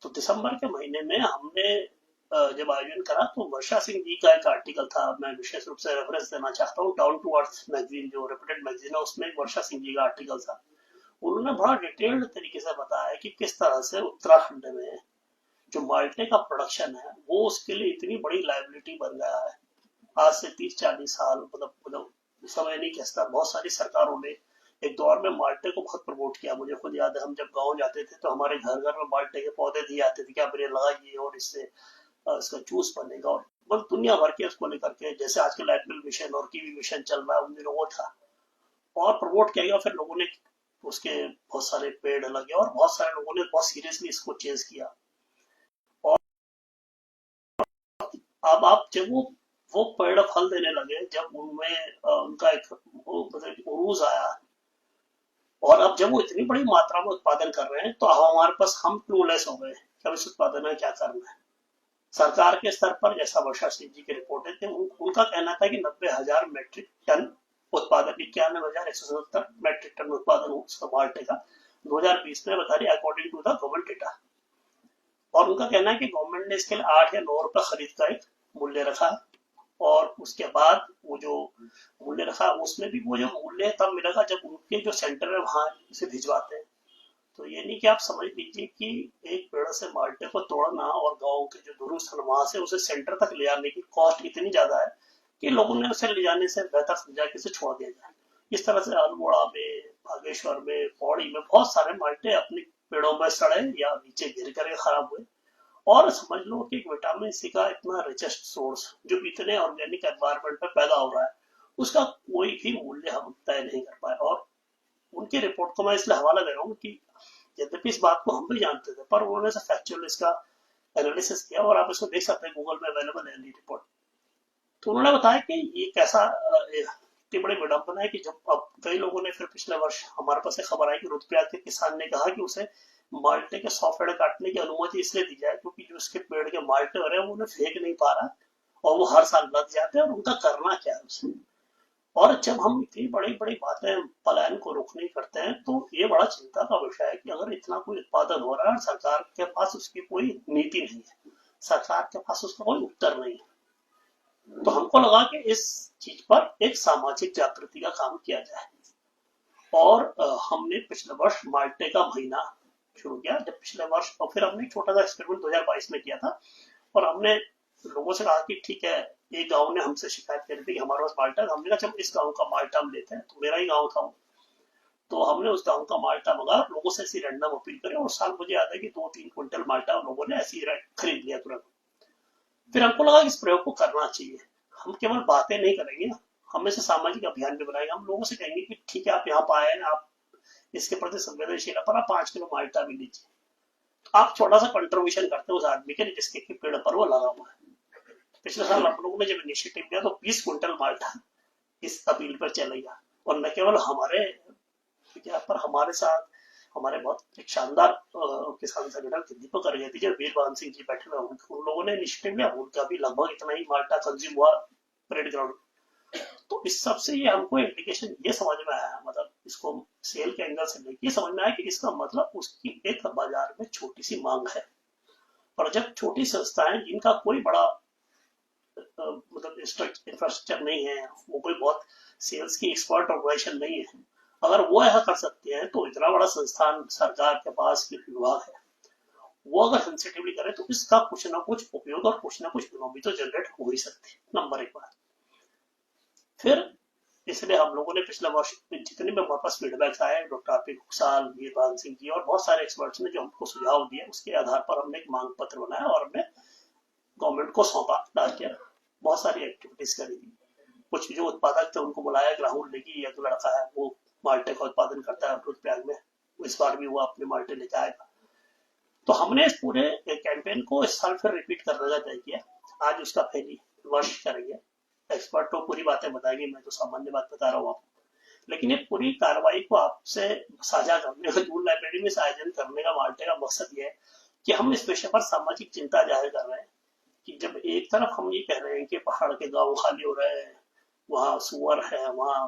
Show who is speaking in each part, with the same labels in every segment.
Speaker 1: तो दिसंबर के महीने में हमने जब आयोजन करा तो वर्षा सिंह जी का एक आर्टिकल था। मैं विशेष रूप से रेफरेंस देना चाहता हूँ, डाउन टू अर्थ मैगजीन जो रेप्यूटेड मैगजीन है उसमें एक वर्षा सिंह जी का आर्टिकल था। उन्होंने बड़ा डिटेल्ड तरीके से बताया कि किस तरह से उत्तराखंड में जो माल्टे का प्रोडक्शन है वो उसके लिए इतनी बड़ी लाइबिलिटी बन गया है। आज से 30-40 साल मतलब समय नहीं खिंचता, बहुत सारी सरकारों ने एक दौर में माल्टे को बहुत प्रमोट किया। मुझे खुद याद है, हम जब गांव जाते थे तो हमारे घर घर में माल्टे के पौधे दिए आते थे कि आप ये लगाइए और इससे इसका जूस बनेगा। और बस दुनिया भर के इसको लेकर के, जैसे आजकल एप्पल मिशन और कीवी मिशन चल रहा है, उन दिनों वो था और प्रमोट किया गया। फिर लोगों ने उसके बहुत सारे पेड़ लगे और बहुत सारे लोगों ने बहुत सीरियसली इसको चेंज किया। और अब आप जब वो पेड़ फल देने लगे, जब उनमें उनका एक वो मतलब उरूज आया, और अब जब वो इतनी बड़ी मात्रा में उत्पादन कर रहे हैं तो अब हमारे पास हम क्लूलेस हो गए कि अब इस उत्पादन में क्या करना है। सरकार के स्तर पर, जैसा वर्षा सिंह जी की रिपोर्ट थे, उनका कहना था कि 90,000 मीट्रिक टन उत्पादन, 91,177 मीट्रिक टन उत्पादन उसका माल्टे का 2020 में बता रही, according to the government data. और उनका कहना है कि गवर्नमेंट ने इसके लिए 8 या 9 रुपए खरीद का एक मूल्य रखा है। और उसके बाद वो जो मूल्य रखा उसमें भी वो जो मूल्य तब मिलेगा जब उनके जो सेंटर है वहां से भिजवाते हैं। तो ये नहीं कि आप समझ लीजिए कि एक पेड़ से माल्टे को तोड़ना और गांव के जो दूरस्थ वहां से उसे सेंटर तक ले आने की कॉस्ट इतनी ज्यादा है कि लोगों ने उसे ले जाने से बेहतर समझा कि इसे छोड़ दिया जाए। इस तरह से अल्मोड़ा में, बागेश्वर में, पौड़ी में बहुत सारे माल्टे अपने पेड़ों में सड़े या नीचे गिर कर खराब हुए। और समझ लो कि विटामिन सी का इतना रिचेस्ट सोर्स जो इतने ऑर्गेनिक एनवायरनमेंट में पैदा हो रहा है, उसका कोई भी मूल्य हम तय नहीं कर पाए। और उनकी रिपोर्ट को मैं इसलिए हवाला दे रहा हूँ कि यद्यपि इस बात को हम भी जानते थे, पर उन्होंने फैक्चुअल इसका एनालिसिस किया और आप इसको देख सकते हैं, गूगल में अवेलेबल है रिपोर्ट। तो उन्होंने बताया कि ये कैसा इतनी बड़ी विडंबना है कि जब अब कई लोगों ने फिर पिछले वर्ष हमारे पास एक खबर आई कि रुद्रप्रयाग के किसान ने कहा कि उसे माल्टे के 100 पेड़ काटने की अनुमति इसलिए दी जाए क्योंकि जो उसके पेड़ के माल्टे हो रहे हैं वो उन्हें फेंक नहीं पा रहा और वो हर साल लग जाते हैं और उनका करना क्या है उसे। और जब हम इतनी बड़ी बड़ी बातें पलायन को रोकने की करते हैं तो ये बड़ा चिंता का विषय है कि अगर इतना कोई उत्पादन हो रहा है और सरकार के पास उसकी कोई नीति नहीं है, सरकार के पास उसका कोई उत्तर नहीं है, तो हमको लगा कि इस चीज पर एक सामाजिक जागृति का काम किया जाए। और हमने पिछले वर्ष माल्टे का महीना शुरू किया। जब पिछले वर्ष, और फिर हमने एक छोटा सा एक्सपेरिमेंट 2022 में किया था और हमने लोगों से कहा कि ठीक है, एक गांव ने हमसे शिकायत करी थी कि हमारे पास माल्टा है। हमने कहा चलो इस गांव का माल्टा हम लेते हैं, तो मेरा ही गांव था। तो हमने उस गांव का माल्टा मंगा, लोगों से ऐसी रैंडम अपील करी और उस साल मुझे याद है कि 2-3 क्विंटल माल्टा लोगों ने ऐसी खरीद लिया तुरंत। फिर हमको लगा कि इस प्रयोग को करना चाहिए। हम केवल बातें नहीं करेंगे, हम इसे सामाजिक अभियान भी बनाएंगे। हम लोगों से कहेंगे कि ठीक है, आप यहाँ पाए हैं, आप इसके प्रति संवेदनशील है, पर आप 5 किलो माल्टा भी लीजिए। तो आप छोटा सा कंट्रीब्यूशन करते हैं उस आदमी के जिसके पेड़ पर वो लगा हुआ है। पिछले साल आप लोगों ने जब इनिशिएटिव लिया तो 20 क्विंटल माल्टा इस अपील पर चलेगा। और न केवल हमारे पर हमारे साथ हमारे बहुत एक शानदार किसान संगठन के दीपक अरगेती जी, वीरभान सिंह जी बैठे हुए, उन लोगों ने इनिशिएटिव लिया, उनका भी लगभग इतना ही माल्टा कंज्यूम हुआ परेड ग्राउंड। तो इस सब से ये हमको इंडिकेशन ये समझ में आया, मतलब इसको सेल के एंगल से लेके ये समझ में आया कि इसका मतलब उसकी एक बाजार में छोटी सी मांग है। और जब छोटी संस्थाएं जिनका कोई बड़ा मतलब इंफ्रास्ट्रक्चर नहीं है, वो कोई बहुत सेल्स की एक्सपर्ट ऑर्गेनाइजेशन नहीं है, अगर वो ऐसा कर सकते हैं तो इतना बड़ा संस्थान सरकार के पास विभाग है, वो अगर सेंसिटिवली करे तो इसका कुछ ना कुछ उपयोग और कुछ ना कुछ इकोनॉमी तो जनरेट हो ही सकती है। नंबर एक बात। फिर इसलिए हम लोगों ने पिछले वर्ष जितने भी हमारे पास फीडबैक आए, डॉक्टर आरपी घुसाल, वीरभान सिंह जी और बहुत सारे एक्सपर्ट्स ने जो हमको सुझाव दिए, उसके आधार पर हमने एक मांग पत्र बनाया और हमने गवर्नमेंट को सौंपा, डाकिया बहुत सारी एक्टिविटीज करी थी। कुछ जो उत्पादक थे उनको बुलाया, राहुल नेगी एक लड़का है वो माल्टे का उत्पादन करता है रुद्रप्रयाग में, इस बार भी वो अपने माल्टे लेके आएगा। तो हमने इस पूरे कैंपेन को इस साल फिर रिपीट करने का तय किया। आज उसका पहली वर्ष करेंगे। एक्सपर्ट तो पूरी बातें बताएंगे, मैं तो सामान्य बात बता रहा हूँ आपको। लेकिन ये पूरी कार्रवाई को आपसे साझा करने का, जून लाइब्रेरी में आयोजन करने का माल्टे का मकसद ये है कि हम इस विषय पर सामाजिक चिंता जाहिर कर रहे हैं कि जब एक तरफ हम ये कह रहे हैं कि पहाड़ के गांव खाली हो रहे हैं, वहां सुअर है, वहां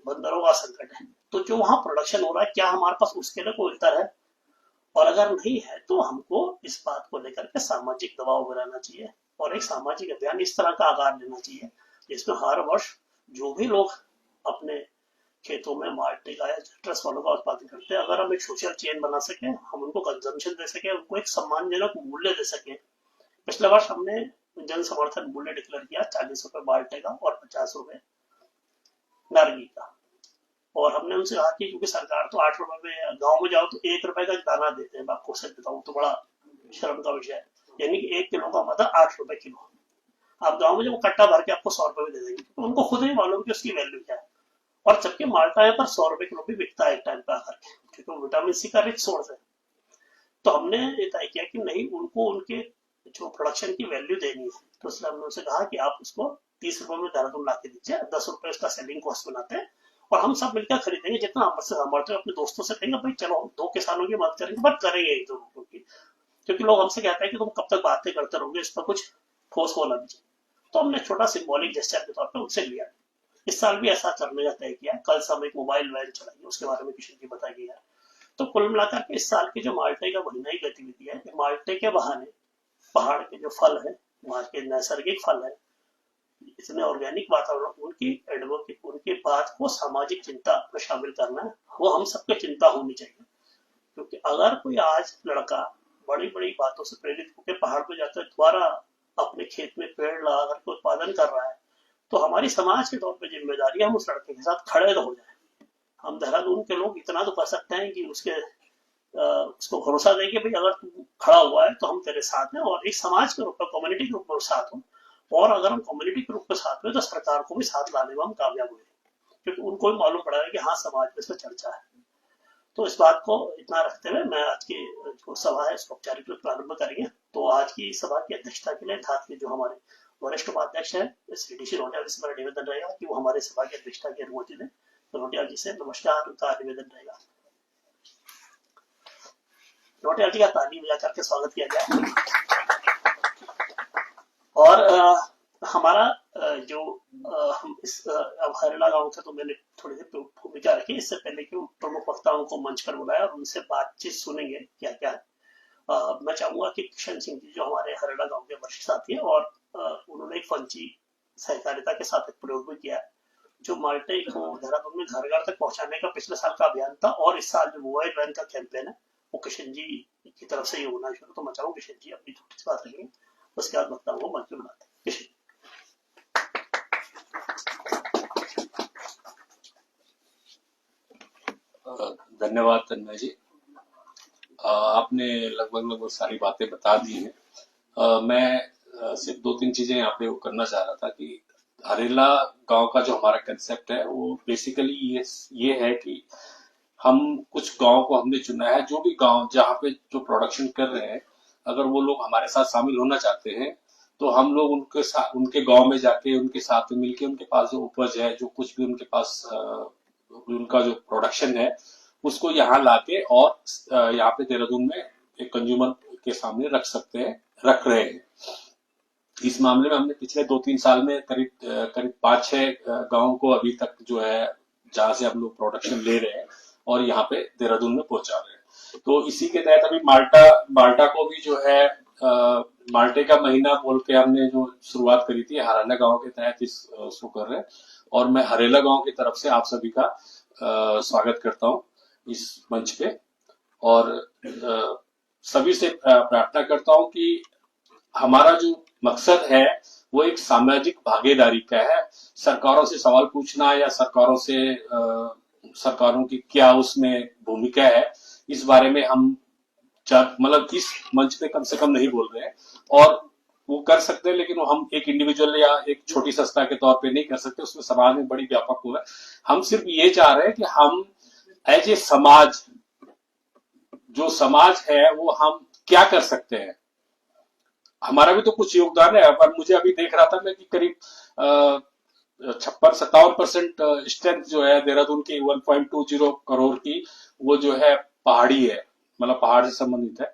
Speaker 1: बंदरों का संकट है, तो जो वहां प्रोडक्शन हो रहा है क्या हमारे पास उसके लिए कोई उत्तर है? और अगर नहीं है तो हमको इस बात को लेकर के सामाजिक दबाव बनाना चाहिए और एक सामाजिक अभियान इस तरह का आकार लेना चाहिए जिसमें हर वर्ष जो भी लोग अपने खेतों में माल्टे का या सिट्रस फलों का उत्पादन करते हैं, अगर हम एक सोशल चेन बना सके, हम उनको कंजम्पशन दे सके, उनको एक सम्मानजनक मूल्य दे सके। पिछले वर्ष हमने जन समर्थन मूल्य डिक्लेयर किया 40 रुपए माल्टे का और 50 रुपए नारंगी का। और हमने उनसे कहा कि क्योंकि सरकार तो 8 रुपए में, गाँव में जाओ तो 1 रुपए का दाना देते हैं, मैं आपको सच बताऊं तो बड़ा शर्म का विषय है, यानी कि 1 किलो का मतलब 8 रुपए किलो। आप गाँव में जब कट्टा भर के आपको 100 रुपए में दे देंगे तो उनको खुद ही मालूम कि उसकी वैल्यू क्या है। और जबकि माल्टा यहाँ पर 100 रुपए किलो भी बिकता है एक टाइम पे आकर के, क्योंकि वो विटामिन सी का रिच सोर्स है। तो हमने ये तय किया कि नहीं, उनको उनके जो प्रोडक्शन की वैल्यू देनी है, तो इसलिए हमने उनसे कहा कि आप उसको 30 रुपए में देहरादून ला के दीजिए, 10 रुपए उसका सेलिंग कॉस्ट बनाते हैं और हम सब मिलकर खरीदेंगे, जितना हमसे सामर्थ्य अपने दोस्तों से कहेंगे भाई चलो हम 2 किसानों की मदद करेंगे, बट करेंगे एक दो लोगों की, क्योंकि लोग हमसे कहते हैं कि तुम कब तक बातें करते रहोगे, इस पर कुछ ठोस होना भी चाहिए। तो हमने छोटा सिंबॉलिक जेस्चर के तौर पर उनसे लिया। इस साल भी ऐसा करने का तय किया। कल से हम एक मोबाइल वैन चलाएंगे, उसके बारे में किशन जी बताएंगे। तो कुल मिलाकर के इस साल की जो माल्टे का महीना की गतिविधि है, माल्टे के बहाने पहाड़ के जो फल है, वहाँ के नैसर्गिक फल है, इतने ऑर्गेनिक वातावरण, उनकी एडवोकेट, उनकी बात को सामाजिक चिंता में शामिल करना है, वो हम सबकी चिंता होनी चाहिए। क्योंकि अगर कोई आज लड़का बड़ी बड़ी बातों से प्रेरित होकर पहाड़ पे जाकर दोबारा अपने खेत में पेड़ लगा करके उत्पादन कर रहा है, तो हमारी समाज के तौर पर जिम्मेदारी है हम उस लड़के के साथ खड़े तो हो जाए। हम देहरादून के लोग इतना तो कर सकते हैं कि उसको भरोसा दें कि भाई अगर तू खड़ा हुआ है तो हम तेरे साथ हैं, और एक समाज के रूप में, कम्युनिटी के रूप में साथ हो। और अगर हम कम्युनिटी के रूप में साथ में, तो सरकार को भी साथ लाने में हम कामयाब हुए, क्योंकि उनको भी मालूम पड़ा है कि हाँ, समाज में इसमें चर्चा है। तो इस बात को इतना रखते हुए मैं आज की जो सभा है इसको औपचारिक रूप प्रारंभ करेंगे। तो आज की सभा की अध्यक्षता के लिए धात के जो हमारे वरिष्ठ उपाध्यक्ष है श्री डी सी नोटियाल जी से मेरा निवेदन रहेगा कि वो हमारे सभा की अध्यक्षता की अनुमति दें। तो नोटियाल जी से नमस्कार, उनका निवेदन रहेगा। नोटियाल जी का ताली बजा करके स्वागत किया जाए। और हमारा जो हम इस अब हरियाणा गांव के, तो मैंने थोड़ी सी भूमिका रखी, इससे पहले कि प्रमुख वक्ताओं को मंच पर बुलाया और उनसे बातचीत सुनेंगे क्या क्या है। मैं चाहूंगा कि किशन सिंह जी जो हमारे हरियाणा गांव के वरिष्ठ साथी है, और उन्होंने एक फंची सहकारिता के साथ एक प्रयोग भी किया है, जो माल्टे को देहरादून में घर घर तक पहुंचाने का पिछले साल का अभियान था, और इस साल जो मोबाइल वैन का कैंपेन है वो किशन जी की तरफ से ही होना शुरू। तो मैं चाहूँ किशन जी अपनी छोटी सी बात रखेंगे, उसके बाद वक्ताओं को मंच पर बुलाते हैं। किशन।
Speaker 2: धन्यवाद तन्मय जी, आपने लगभग सारी बातें बता दी हैं। मैं सिर्फ 2-3 चीजें यहाँ पे वो करना चाह रहा था कि हरेला गांव का जो हमारा कंसेप्ट है वो बेसिकली ये है कि हम कुछ गांव को हमने चुना है, जो भी गांव जहाँ पे जो प्रोडक्शन कर रहे हैं, अगर वो लोग हमारे साथ शामिल होना चाहते हैं तो हम लोग उनके साथ, उनके गांव में जाके उनके साथ में मिलके उनके पास जो उपज है, जो कुछ भी उनके पास उनका जो प्रोडक्शन है, उसको यहाँ लाके और यहाँ पे देहरादून में एक कंज्यूमर के सामने रख रहे हैं। इस मामले में हमने पिछले 2-3 साल में करीब 5-6 गांव को अभी तक जो है जहां से हम लोग प्रोडक्शन ले रहे हैं और यहाँ पे देहरादून में पहुंचा रहे हैं। तो इसी के तहत अभी माल्टा को भी जो है माल्टे का महीना बोल के हमने जो शुरुआत करी थी, हरेला गांव के तहत इसको कर रहे हैं। और मैं हरेला गांव की तरफ से आप सभी का स्वागत करता हूं इस मंच पे, और सभी से प्रार्थना करता हूं कि हमारा जो मकसद है वो एक सामाजिक भागीदारी का है। सरकारों से सवाल पूछना या सरकारों की क्या उसमें भूमिका है, इस बारे में हम मतलब इस मंच पे कम से कम नहीं बोल रहे हैं। और वो कर सकते हैं, लेकिन वो हम एक इंडिविजुअल या एक छोटी संस्था के तौर पे नहीं कर सकते, उसमें समाज में बड़ी व्यापक हुआ है। हम सिर्फ ये चाह रहे हैं कि हम एज ए समाज, जो समाज है वो हम क्या कर सकते हैं, हमारा भी तो कुछ योगदान है। पर मुझे अभी देख रहा था मैं कि करीब 56-57% स्ट्रेंथ जो है देहरादून की 1.20 करोड़ की, वो जो है पहाड़ी है, मतलब पहाड़ से संबंधित है।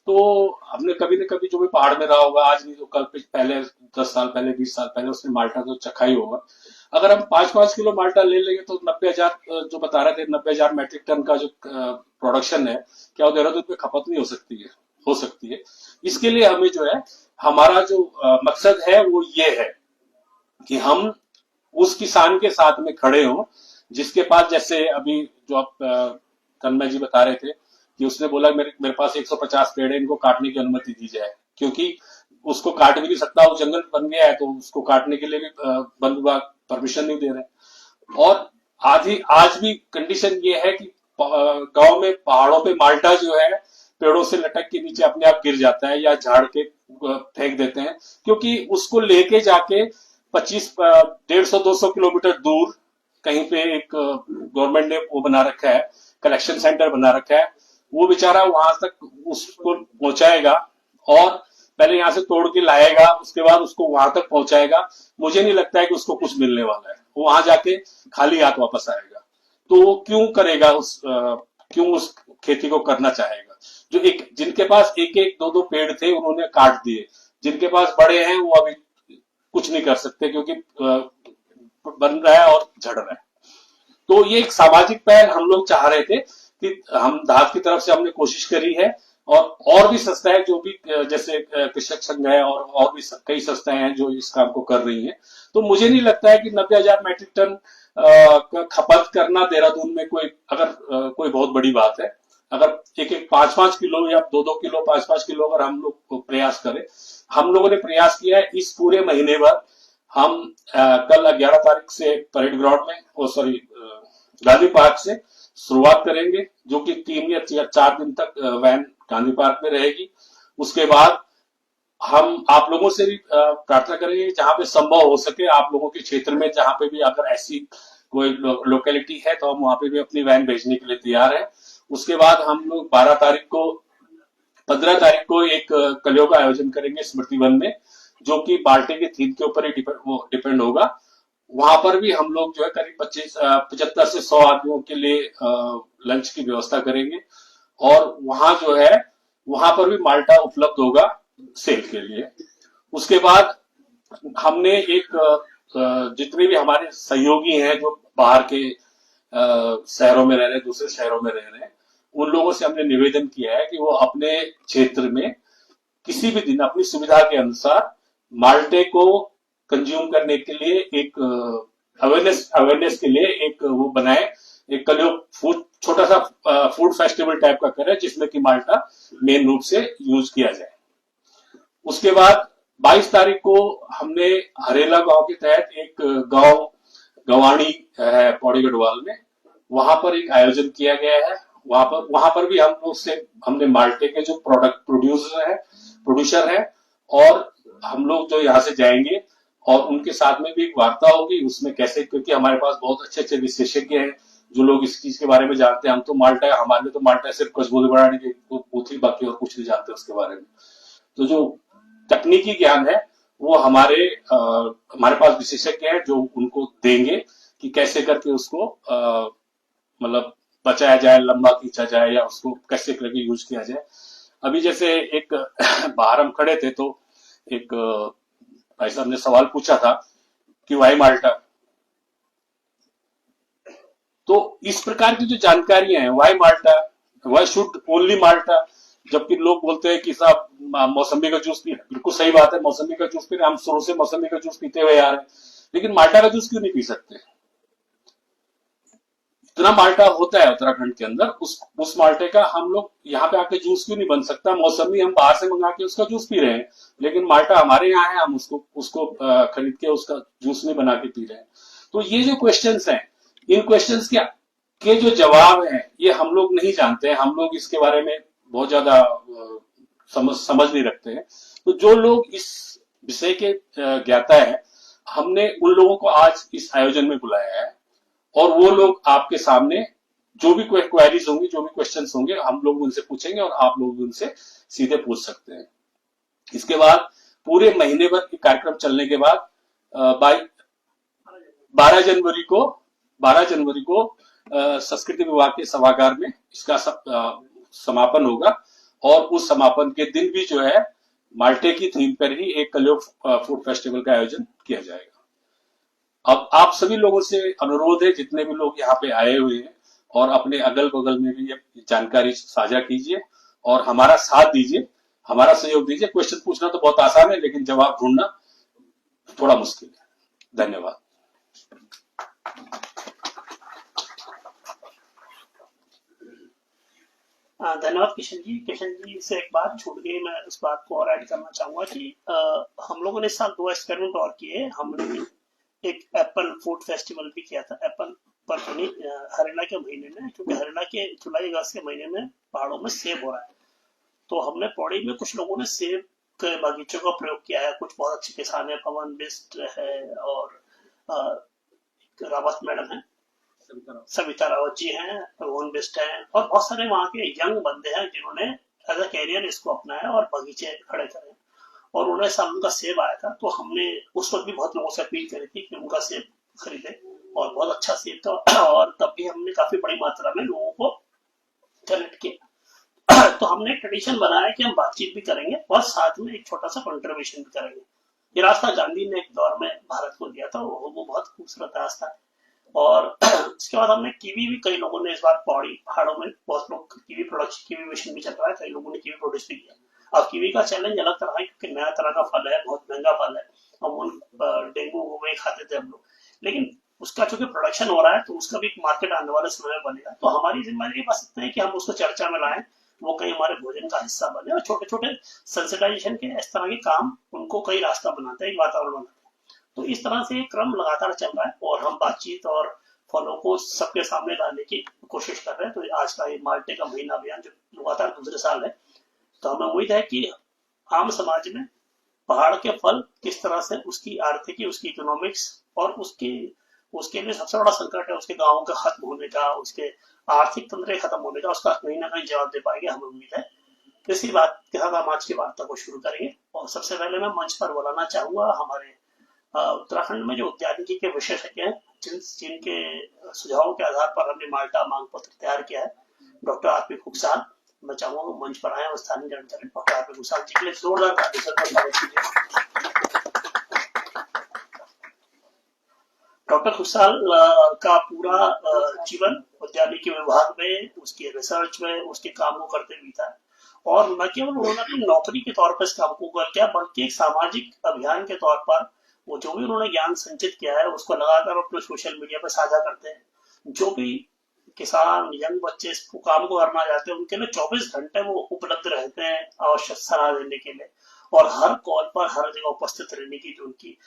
Speaker 2: तो हमने कभी न कभी जो भी पहाड़ में रहा होगा, आज नहीं तो कल, पहले 10 साल पहले, 20 साल पहले उसने माल्टा तो चखा ही होगा। अगर हम 5-5 किलो माल्टा ले लेंगे तो 90,000, जो बता रहे थे 90,000 मैट्रिक टन का जो प्रोडक्शन है, क्या वो देहरादून में खपत नहीं हो सकती है? हो सकती है। इसके लिए हमें जो है, हमारा जो मकसद है वो ये है कि हम उस किसान के साथ में खड़े हों जिसके पास, जैसे अभी जो आप तन्मय जी बता रहे थे कि उसने बोला मेरे मेरे पास 150 पेड़ है, इनको काटने की अनुमति दी जाए, क्योंकि उसको काट भी नहीं सकता, वो जंगल बन गया है, तो उसको काटने के लिए भी वन विभाग परमिशन नहीं दे रहे। और आधी आज भी कंडीशन ये है कि गांव में पहाड़ों पे माल्टा जो है पेड़ों से लटक के नीचे अपने आप गिर जाता है या झाड़ के फेंक देते हैं, क्योंकि उसको लेके जाके 150 200 किलोमीटर दूर कहीं पे एक गवर्नमेंट ने वो बना रखा है, कलेक्शन सेंटर बना रखा है, वो बेचारा वहां तक उसको पहुंचाएगा और पहले यहां से तोड़ के लाएगा, उसके बाद उसको वहां तक पहुंचाएगा। मुझे नहीं लगता है कि उसको कुछ मिलने वाला है, वो वहां जाके खाली हाथ वापस आएगा। तो वो क्यों करेगा, क्यों उस खेती को करना चाहेगा? जो एक जिनके पास एक एक दो दो पेड़ थे उन्होंने काट दिए, जिनके पास बड़े हैं वो अभी कुछ नहीं कर सकते, क्योंकि बन रहा है और झड़ रहा है। तो ये एक सामाजिक पहल हम लोग चाह रहे थे कि हम धात की तरफ से हमने कोशिश करी है, और भी संस्थाएं जो भी जैसे कृषक संघ है और भी कई संस्थाएं हैं जो इस काम को कर रही हैं। तो मुझे नहीं लगता है कि 90,000 मैट्रिक टन का खपत करना देहरादून में कोई, अगर कोई बहुत बड़ी बात है। अगर एक एक 5-5 किलो या 2-2 किलो 5-5 किलो अगर हम लोग प्रयास करें, हम लोगों ने प्रयास किया है इस पूरे महीने भर। हम कल 11 तारीख से परेड ग्राउंड में, सॉरी, गांधी पार्क से शुरुआत करेंगे, जो कि 3 या 4 दिन तक वैन गांधी पार्क में रहेगी। उसके बाद हम आप लोगों से भी प्रार्थना करेंगे जहां पे संभव हो सके, आप लोगों के क्षेत्र में जहां पे भी अगर ऐसी कोई लोकेलिटी है तो हम वहां पे भी अपनी वैन भेजने के लिए तैयार हैं। उसके बाद हम लोग 15 तारीख को एक कलियों का आयोजन करेंगे स्मृति वन में, जो कि बाल्टे के थीम के ऊपर ही डिपेंड होगा। वहां पर भी हम लोग जो है करीब 75 से 100 आदमियों के लिए लंच की व्यवस्था करेंगे, और वहां जो है वहां पर भी माल्टा उपलब्ध होगा सेल के लिए। उसके बाद हमने एक जितने भी हमारे सहयोगी हैं जो बाहर के शहरों में रह रहे हैं, दूसरे शहरों में रह रहे हैं, उन लोगों से हमने निवेदन किया है कि वो अपने क्षेत्र में किसी भी दिन अपनी सुविधा के अनुसार माल्टे को कंज्यूम करने के लिए एक अवेयरनेस के लिए एक वो बनाए, एक कलियो फूड, छोटा सा फूड फेस्टिवल टाइप का करें जिसमें कि माल्टा मेन रूप से यूज किया जाए। उसके बाद 22 तारीख को हमने हरेला गांव के तहत एक गांव गवाणी है पौड़ी गढ़वाल में, वहां पर एक आयोजन किया गया है। वहां पर भी हम लोग से हमने माल्टे के जो प्रोड्यूसर है, और हम लोग जो यहाँ से जाएंगे और उनके साथ में भी एक वार्ता होगी उसमें कैसे, क्योंकि हमारे पास बहुत अच्छे अच्छे विशेषज्ञ हैं जो लोग इस चीज के बारे में जानते हैं। हम तो माल्टा, हमारे तो माल्टा सिर्फ खुशबू बढ़ाने की होती, बाकी और कुछ नहीं जानते उसके बारे में। तो जो तकनीकी ज्ञान है वो हमारे पास विशेषज्ञ हैं जो उनको देंगे कि कैसे करके उसको मतलब बचाया जाए, लंबा खींचा जाए, या उसको कैसे करके यूज किया जाए। अभी जैसे एक बाहर हम खड़े थे तो एक भाई साहब ने सवाल पूछा था कि वाई माल्टा, तो इस प्रकार की जो जानकारियां हैं, why Malta, why should only Malta, जबकि लोग बोलते हैं कि साहब मौसमी का जूस पी, बिल्कुल सही बात है, मौसमी का जूस पी रहे, हम शुरू से मौसमी का जूस पीते हुए आ रहे हैं, लेकिन माल्टा का जूस क्यों नहीं पी सकते? इतना माल्टा होता है उत्तराखंड के अंदर, उस माल्टे का हम लोग यहाँ पे आके जूस क्यों नहीं बन सकता? मौसमी हम बाहर से मंगा के उसका जूस पी रहे हैं, लेकिन माल्टा हमारे यहाँ है, हम उसको खरीद के उसका जूस नहीं बना के पी रहे हैं। तो ये जो क्वेश्चंस हैं, इन क्वेश्चंस के जो जवाब हैं ये हम लोग नहीं जानते हैं, हम लोग इसके बारे में बहुत ज्यादा समझ नहीं रखते हैं। तो जो लोग इस विषय के ज्ञाता है, हमने उन लोगों को आज इस आयोजन में बुलाया है, और वो लोग आपके सामने जो भी क्वेरीज होंगी, जो भी क्वेश्चंस होंगे, हम लोग उनसे पूछेंगे और आप लोग उनसे सीधे पूछ सकते हैं। इसके बाद पूरे महीने भर के कार्यक्रम चलने के बाद 12 जनवरी को संस्कृति विभाग के सभागार में इसका समापन होगा, और उस समापन के दिन भी जो है माल्टे की थीम पर ही एक कलियोग फूड फेस्टिवल का आयोजन किया जाएगा। अब आप सभी लोगों से अनुरोध है, जितने भी लोग यहाँ पे आए हुए हैं और अपने अगल बगल में भी ये जानकारी साझा कीजिए और हमारा साथ दीजिए, हमारा सहयोग दीजिए। क्वेश्चन पूछना तो बहुत आसान है, लेकिन जवाब ढूंढना थोड़ा मुश्किल है। धन्यवाद।
Speaker 1: धन्यवाद किशन जी। किशन जी से एक बात छूट गई, मैं उस बात को और ऐड करना चाहूंगा कि हम लोगों ने इस साल 2 एक्सपेरिमेंट और किए। हमने एक एप्पल फूड फेस्टिवल भी किया था, एप्पल पर तो नहीं, हरियाणा के महीने में, क्योंकि हरियाणा के जुलाई अगस्त के महीने में पहाड़ों में सेब हो रहा है। तो हमने पौड़ी में कुछ लोगों ने सेब के बागीचों का प्रयोग किया है। कुछ बहुत अच्छे किसान है, पवन बिस्ट है और रावत मैडम है, सविता रावत जी हैं, पवन बिस्ट हैं, और बहुत सारे वहाँ के यंग बंदे हैं जिन्होंने एज अ कैरियर इसको अपनाया और बगीचे खड़े करे। और उन्हें साल उनका सेब आया था, तो हमने उस वक्त भी बहुत लोगों से अपील करी थी कि उनका सेब खरीदे, और बहुत अच्छा सेब था। और तब भी हमने काफी बड़ी मात्रा में लोगों को कनेक्ट किया। तो हमने एक ट्रेडिशन बनाया कि हम बातचीत भी करेंगे और साथ में एक छोटा सा कंट्रीब्यूशन भी करेंगे। ये रास्ता गांधी ने एक दौर में भारत को दिया था, वो बहुत खूबसूरत रास्ता है। और उसके बाद हमने कीवी भी, कई लोगों ने इस बार पौड़ी पहाड़ों में बहुत लोग कीवी प्रोडक्शन, कीवी मिशन भी चल रहा है, कई लोगों ने कीवी प्रोड्यूस भी किया। अब कीवी का चैलेंज अलग तरह है क्योंकि नया तरह का फल है, बहुत महंगा फल है। हम डेंगू हुए खाते थे हम लोग, लेकिन उसका चूंकि प्रोडक्शन हो रहा है तो उसका भी एक मार्केट आने वाले समय में बनेगा। तो हमारी जिम्मेदारी बस इतना है कि हम उसको चर्चा में लाएं, वो कहीं हमारे भोजन का हिस्सा बने, और छोटे छोटे सेंसिटाइजेशन के इस तरह के काम उनको कई रास्ता बनाते हैं, एक वातावरण बनाते हैं। तो इस तरह से क्रम लगातार चल रहा है और हम बातचीत और फलों को सबके सामने लाने की कोशिश कर रहे हैं। तो आज का ये माल्टे का महीना अभियान जो लगातार दूसरे साल है, तो हमें उम्मीद है कि आम समाज में पहाड़ के फल किस तरह से उसकी आर्थिकी, उसकी इकोनॉमिक्स और उसके उसके लिए सबसे बड़ा संकट है उसके गांवों का खत्म होने का, उसके आर्थिक तंत्र खत्म होने का, उसका कहीं ना कहीं जवाब दे पाएंगे, हमें उम्मीद है। इसी बात के साथ हम आज की वार्ता को शुरू करेंगे। और सबसे पहले मैं मंच पर बुलाना चाहूंगा हमारे उत्तराखंड में जो उद्यानिकी के विशेषज्ञ हैं, जिनके सुझावों के आधार पर हमने माल्टा मांग पत्र तैयार किया है, डॉक्टर आरपी खुगसाल। मैं चाहूंगा मंच पर आए और स्थानीय जानकारी डॉक्टर आरपी खुगसाल जी के लिए जोरदार ताली से स्वागत कीजिए। डॉक्टर खुगसाल का पूरा जीवन उद्यानिकी विभाग में, उसके रिसर्च में, उसके काम को करते बीता है। और न केवल उन्होंने अपनी नौकरी के तौर पर इस काम को किया, बल्कि एक सामाजिक अभियान के तौर पर वो जो भी उन्होंने ज्ञान संचित किया है उसको लगातार अपने सोशल मीडिया पर साझा करते हैं। जो भी किसान, यंग बच्चे इस काम को करना चाहते हैं, उनके लिए 24 घंटे वो उपलब्ध रहते हैं आवश्यक सलाह देने के लिए। और हर कॉल पर, हर जगह उपस्थित रहने की जो उनकी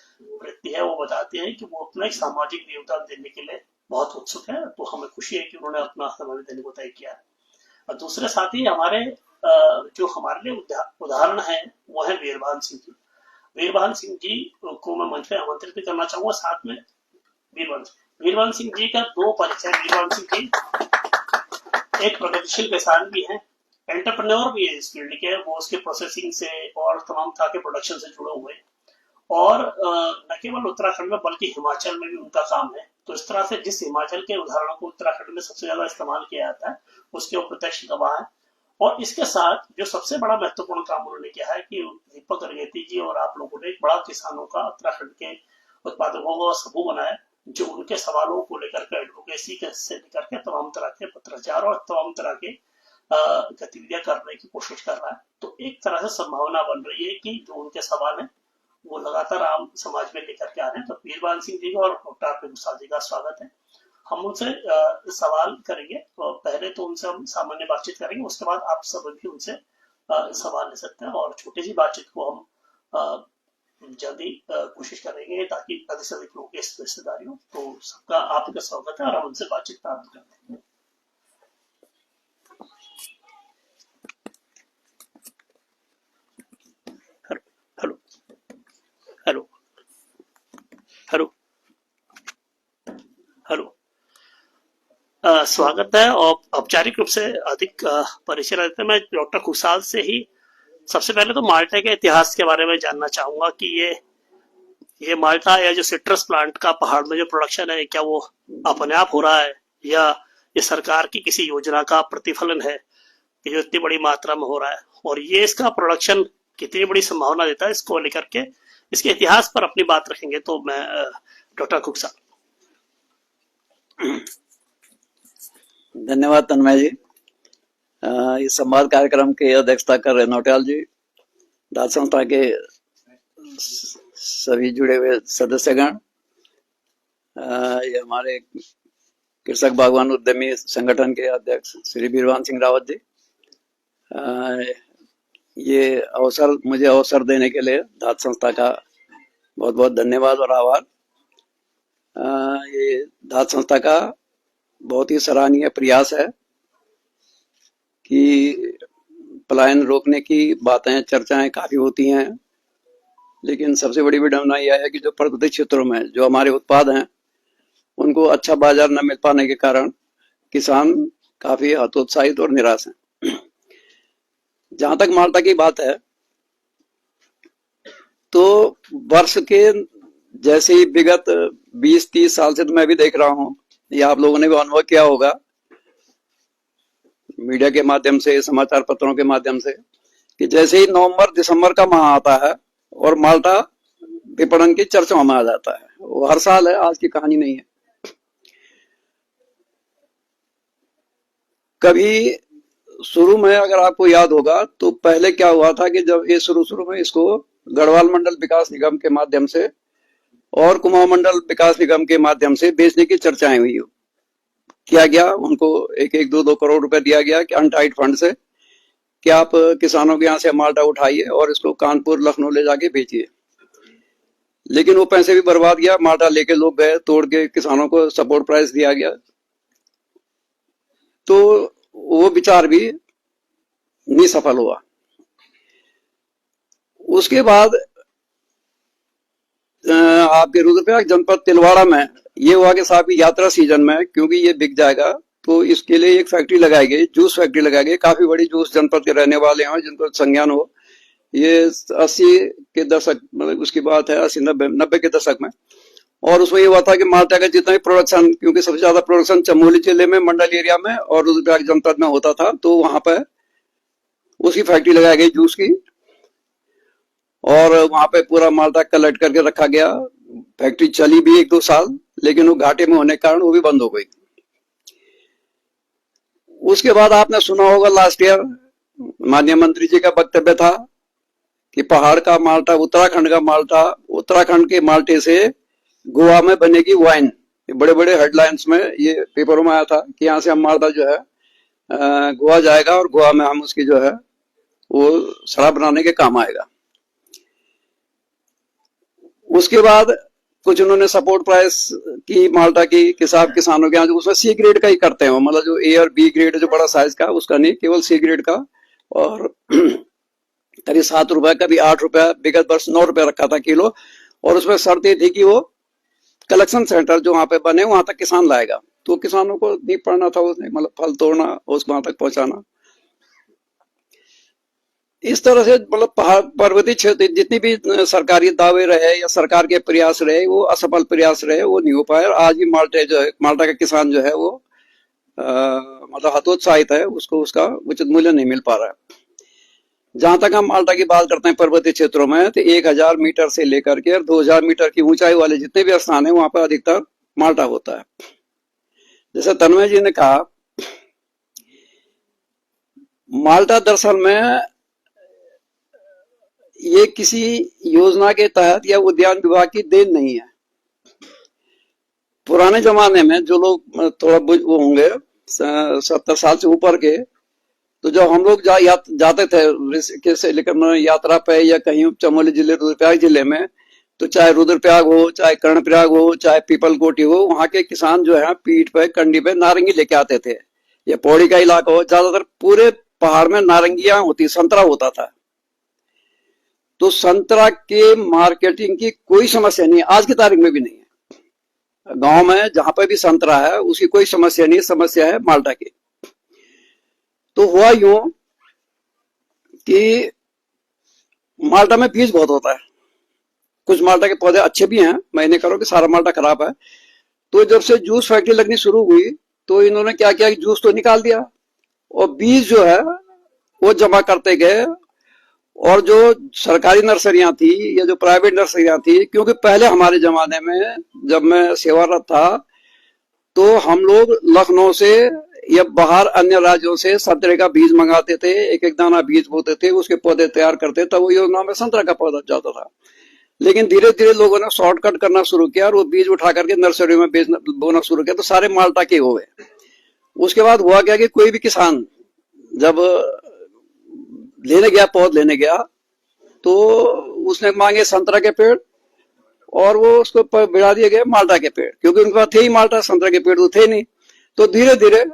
Speaker 1: वृत्ति है, वो बताते हैं कि वो अपना एक सामाजिक योगदान देने के लिए बहुत उत्सुक है। तो हमें खुशी है कि उन्होंने अपना समय देने को तय किया है। और दूसरे साथी हमारे जो हमारे लिए उदाहरण है, वो है वीरभान सिंह जी। वीरभान सिंह जी को मैं मंच पे आमंत्रित भी करना चाहूंगा। साथ में वीरभान सिंह जी का दो परिचय। वीरभान सिंह जी एक प्रगतिशील किसान भी हैं, एंटरप्रेन्योर भी है इस फील्ड के। वो उसके प्रोसेसिंग से और तमाम तरह के प्रोडक्शन से जुड़े हुए हैं। और न केवल उत्तराखंड में बल्कि हिमाचल में भी उनका काम है। तो इस तरह से जिस हिमाचल के उदाहरणों को उत्तराखंड में सबसे ज्यादा इस्तेमाल किया जाता है, उसके वो प्रत्यक्ष गवाह है। और इसके साथ जो सबसे बड़ा महत्वपूर्ण काम उन्होंने किया है कि दीपक अरगेती जी और आप लोगों ने एक बड़ा किसानों का, उत्तराखंड के उत्पादकों का समूह बनाया, जो उनके सवालों को लेकर के एडवोकेसी से लेकर के तमाम तरह के पत्राचार और तमाम तरह के गतिविधियां करने की कोशिश कर रहा है। तो एक तरह से संभावना बन रही है कि जो उनके सवाल है वो लगातार आम समाज में लेकर के आ रहे हैं। तो वीरभान सिंह जी का और डॉक्टर आरपी खुगसाल जी का स्वागत है। हम उनसे सवाल करेंगे, तो पहले तो उनसे हम सामान्य बातचीत करेंगे, उसके बाद आप सब भी उनसे सवाल ले सकते हैं। और छोटी सी बातचीत को हम जल्दी कोशिश करेंगे ताकि अधिक से अधिक लोगों की इस हिस्सेदारी हो। तो सबका आपका स्वागत है और हम उनसे बातचीत प्रारंभ करते हैं। हेलो हेलो हेलो हेलो स्वागत है। और औपचारिक रूप से अधिक परिचय देते हैं। मैं डॉक्टर खुगसाल से ही सबसे पहले तो माल्टा के इतिहास के बारे में जानना चाहूंगा कि ये माल्टा या जो सिट्रस प्लांट का पहाड़ में जो प्रोडक्शन है, क्या वो अपने आप हो रहा है या ये सरकार की किसी योजना का प्रतिफलन है? कि जो इतनी बड़ी मात्रा में हो रहा है, और ये इसका प्रोडक्शन कितनी बड़ी संभावना देता है इसको लेकर के, इसके इतिहास पर अपनी बात रखेंगे। तो मैं डॉक्टर कुक साहब।
Speaker 3: धन्यवाद तन्मय जी। इस संवाद कार्यक्रम की अध्यक्षता कर रहे नौटियाल जी, दाद संस्था के सभी जुड़े हुए सदस्यगण, ये हमारे कृषक बागवान उद्यमी संगठन के अध्यक्ष श्री बीरवान सिंह रावत जी, ये मुझे अवसर देने के लिए दाद संस्था का बहुत बहुत धन्यवाद और आभार। ये दाद संस्था का बहुत ही सराहनीय प्रयास है कि पलायन रोकने की बातें चर्चाएं काफी होती हैं, लेकिन सबसे बड़ी विडंबना यह है कि जो पर्वतीय क्षेत्रों में जो हमारे उत्पाद हैं उनको अच्छा बाजार न मिल पाने के कारण किसान काफी हतोत्साहित और निराश हैं। जहां तक माल्टा की बात है, तो वर्ष के जैसे ही विगत 20-30 साल से तो मैं भी देख रहा हूं, या आप लोगों ने भी अनुभव किया होगा मीडिया के माध्यम से, समाचार पत्रों के माध्यम से, कि जैसे ही नवंबर-दिसंबर का माह आता है और माल्टा विपणन की चर्चाओं में आ जाता है। वो हर साल है, आज की कहानी नहीं है। कभी शुरू में अगर आपको याद होगा तो पहले क्या हुआ था कि जब ये शुरू में इसको गढ़वाल मंडल विकास निगम के माध्यम से और कुमाऊं मंडल विकास निगम के माध्यम से बेचने की चर्चाएं हुई, किया गया, उनको 1-2 करोड़ रुपए दिया गया कि अनटाइड फंड से, कि आप किसानों के यहाँ से माल्टा उठाइए और इसको कानपुर लखनऊ ले जाके बेचिए। लेकिन वो पैसे भी बर्बाद गया, माल्टा लेके लोग गए, तोड़ के किसानों को सपोर्ट प्राइस दिया गया, तो वो विचार भी नहीं सफल हुआ। उसके बाद आपके रुद्रप्रयाग जनपद तिलवाड़ा में ये हुआ कि साहब यात्रा सीजन में क्योंकि ये बिक जाएगा तो इसके लिए एक फैक्ट्री लगाई गई, जूस फैक्ट्री लगाई गई। काफी बड़ी जूस जनपद के रहने वाले हैं जिनको संज्ञान हो। ये 80 के दशक, मतलब उसकी बात है 80-90 के दशक में। और उसमें ये हुआ था कि माल्टा का जितना भी प्रोडक्शन, क्योंकि सबसे ज्यादा प्रोडक्शन चमोली जिले में मंडल एरिया में और रुद्रप्रयाग जनपद में होता था, तो वहां पर उसकी फैक्ट्री लगाई गई जूस की, और वहां पे पूरा माल्टा कलेक्ट करके रखा गया। फैक्ट्री चली भी 1-2 साल, लेकिन वो घाटे में होने के कारण वो भी बंद हो गई। उसके बाद आपने सुना होगा लास्ट ईयर माननीय मंत्री जी का वक्तव्य था कि पहाड़ का माल्टा, उत्तराखंड का माल्टा, उत्तराखंड के माल्टे से गोवा में बनेगी वाइन। बड़े बड़े हेडलाइंस में ये पेपरों में आया था कि यहाँ से हम माल्टा जो है गोवा जाएगा और गोवा में हम उसकी जो है वो शराब बनाने के काम आएगा। उसके बाद कुछ उन्होंने सपोर्ट प्राइस की माल्टा की किसाब किसानों के यहाँ, जो उसमें सी ग्रेड का ही करते हैं, मतलब जो ए और बी ग्रेड जो बड़ा साइज का, उसका नहीं, केवल सी ग्रेड का। और करीब 7 रुपए का भी 8 रुपया, विगत वर्ष 9 रुपया रखा था किलो। और उसमें शर्त ये थी कि वो कलेक्शन सेंटर जो वहां पे बने वहां तक किसान लाएगा, तो किसानों को नहीं पड़ना था उसने, मतलब फल तोड़ना और उसको वहां तक पहुंचाना। इस तरह से मतलब पर्वतीय क्षेत्र जितनी भी सरकारी दावे रहे या सरकार के प्रयास रहे, वो असफल प्रयास रहे, वो नहीं हो पाए। और आज भी माल्टा का किसान जो है वो मतलब हतोत्साहित है, उसको उसका उचित मूल्य नहीं मिल पा रहा है। जहां तक हम माल्टा की बात करते हैं पर्वतीय क्षेत्रों में, तो 1000 मीटर से लेकर के 2000 मीटर की ऊंचाई वाले जितने भी स्थान है वहां पर अधिकतर माल्टा होता है। जैसे तन्मय जी ने कहा, माल्टा दरअसल में ये किसी योजना के तहत या उद्यान विभाग की देन नहीं है। पुराने जमाने में जो लोग थोड़ा वो होंगे 70 साल से ऊपर के, तो जब हम लोग जाते थे ऋषिकेश से लेकर यात्रा पे या कहीं चमोली जिले, रुद्रप्रयाग जिले में, तो चाहे रुद्रप्रयाग हो, चाहे कर्णप्रयाग हो, चाहे पीपलकोटी हो, वहां के किसान जो है पीठ पे कंडी पे नारंगी लेके आते थे। या पौड़ी का इलाका हो, ज्यादातर पूरे पहाड़ में नारंगियां होती, संतरा होता था। तो संतरा के मार्केटिंग की कोई समस्या नहीं है, आज की तारीख में भी नहीं है। गांव में जहां पर भी संतरा है उसकी कोई समस्या नहीं, समस्या है माल्टा की। तो हुआ यूं कि माल्टा में बीज बहुत होता है, कुछ माल्टा के पौधे अच्छे भी हैं, मैं नहीं कह रहा हूं कि सारा माल्टा खराब है। तो जब से जूस फैक्ट्री लगनी शुरू हुई तो इन्होंने क्या किया कि जूस तो निकाल दिया और बीज जो है वो जमा करते गए। और जो सरकारी नर्सरियां थी या जो प्राइवेट नर्सरियां थी, क्योंकि पहले हमारे जमाने में जब मैं सेवारत था तो हम लोग लखनऊ से या बाहर अन्य राज्यों से संतरे का बीज मंगाते थे, एक एक दाना बीज बोते थे, उसके पौधे तैयार करते, तब वो योजना में संतरा का पौधा जाता था। लेकिन धीरे धीरे लोगों ने शॉर्टकट करना शुरू किया और वो बीज उठा करके नर्सरी में बेचना बोना शुरू किया, तो सारे माल्टा के हो गए। उसके बाद हुआ क्या कि कोई भी किसान जब लेने गया, पौध लेने गया, तो उसने मांगे संतरा के पेड़ और वो उसको बिड़ा दिए गए माल्टा के पेड़, क्योंकि उनके पास थे ही माल्टा, संतरा के पेड़ तो थे नहीं। तो धीरे धीरे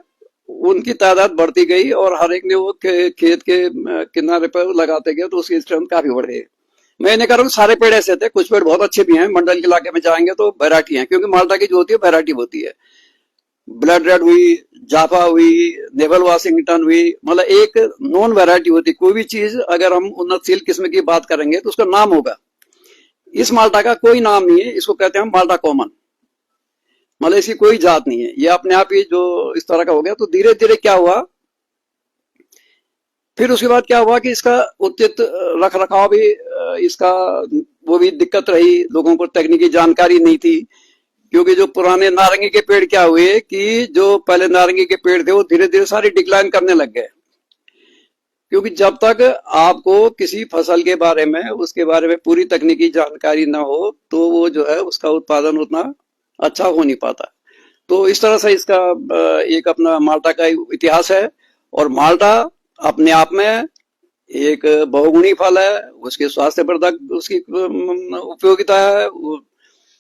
Speaker 3: उनकी तादाद बढ़ती गई और हर एक ने वो खेत के किनारे पर लगाते गए, तो उसकी स्ट्रेंथ काफी बढ़ गई। मैं नहीं कह रहा हूँ सारे पेड़ ऐसे थे, कुछ पेड़ बहुत अच्छे भी हैं, मंडल के इलाके में जाएंगे तो वैरायटी है, क्योंकि माल्टा की जो होती है वैरायटी होती है। ब्लड रेड हुई, जाफा हुई, नेवल वाशिंगटन हुई, मतलब एक नॉन वैरायटी होती है। कोई भी चीज अगर हम उन्नतशील किस्म की बात करेंगे तो उसका नाम होगा। इस माल्टा का कोई नाम नहीं है, इसको कहते हैं माल्टा कॉमन, मतलब इसकी कोई जात नहीं है, ये अपने आप ही जो इस तरह का हो गया। तो धीरे धीरे क्या हुआ, फिर उसके बाद क्या हुआ कि इसका उचित रख रखाव भी इसका वो भी दिक्कत रही, लोगों को तकनीकी जानकारी नहीं थी। क्योंकि जो पुराने नारंगी के पेड़ क्या हुए कि जो पहले नारंगी के पेड़ थे वो धीरे धीरे सारे डिक्लाइन करने लग गए, क्योंकि जब तक आपको किसी फसल के बारे में, उसके बारे में पूरी तकनीकी जानकारी ना हो तो वो जो है उसका उत्पादन उतना अच्छा हो नहीं पाता। तो इस तरह से इसका एक अपना माल्टा का इतिहास है। और माल्टा अपने आप में एक बहुगुणी फल है, उसके स्वास्थ्यवर्धक उसकी उपयोगिता है,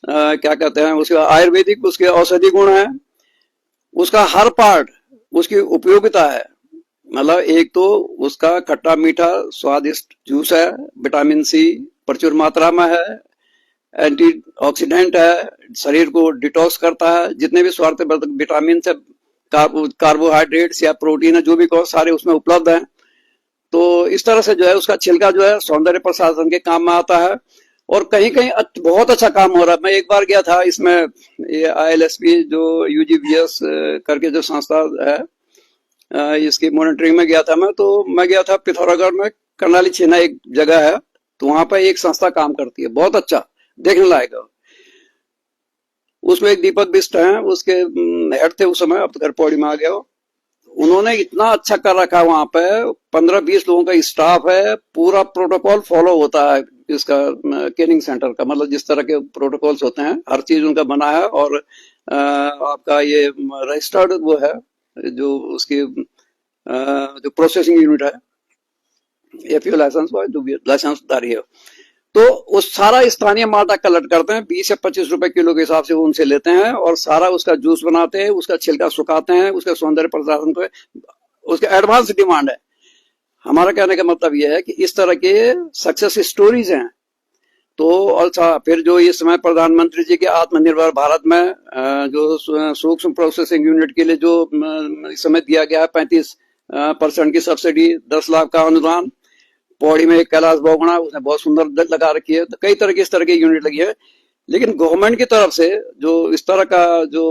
Speaker 3: क्या कहते हैं उसका आयुर्वेदिक उसके औषधि गुण है, उसका हर पार्ट उसकी उपयोगिता है। मतलब एक तो उसका खट्टा मीठा स्वादिष्ट जूस है, विटामिन सी प्रचुर मात्रा में है, एंटीऑक्सीडेंट है, शरीर को डिटॉक्स करता है, जितने भी स्वास्थ्यवर्धक विटामिन है, कार्बोहाइड्रेट्स या प्रोटीन है, जो भी कहो सारे उसमें उपलब्ध हैं। तो इस तरह से जो है उसका छिलका जो है सौंदर्य प्रसाधन के काम में आता है और कहीं कहीं बहुत अच्छा काम हो रहा है। मैं एक बार गया था इसमें, ये ILSP जो UGBS करके जो संस्था है, इसकी मॉनिटरिंग में गया था मैं। तो मैं गया था पिथौरागढ़ में, करनाली छेना एक जगह है, तो वहां पर एक संस्था काम करती है, बहुत अच्छा देखने लायक है। उसमें एक दीपक बिष्ट हैं, उसके हेड थे उस समय, अब तो घर पौड़ी में आ गया हो। उन्होंने इतना अच्छा कर रखा है वहां पे, 15-20 लोगों का स्टाफ है, पूरा प्रोटोकॉल फॉलो होता है इसका केनिंग सेंटर का, मतलब जिस तरह के प्रोटोकॉल्स होते हैं हर चीज उनका बना है। और आपका ये रजिस्टर्ड वो है, जो उसकी जो प्रोसेसिंग यूनिट है, APO लाइसेंस जो भी लाइसेंसदारी है, तो वो सारा स्थानीय माल्टा कलेक्ट करते हैं, 20 या 25 रुपए किलो के हिसाब से वो उनसे लेते हैं और सारा उसका जूस बनाते हैं, उसका छिलका सुखाते हैं, उसका सौंदर्य प्रसाधन को, उसका एडवांस डिमांड है। हमारा कहने का मतलब यह है कि इस तरह के सक्सेस स्टोरीज हैं। तो अच्छा, फिर जो इस समय प्रधानमंत्री जी के आत्मनिर्भर भारत में जो सूक्ष्म प्रोसेसिंग यूनिट के लिए जो इस समय दिया गया है 35% की सब्सिडी, 10 लाख का अनुदान, पौड़ी में एक कैलाश बोगड़ा उसने बहुत सुंदर लगा रखी है, तो कई तरह की इस तरह की यूनिट लगी है। लेकिन गवर्नमेंट की तरफ से जो इस तरह का जो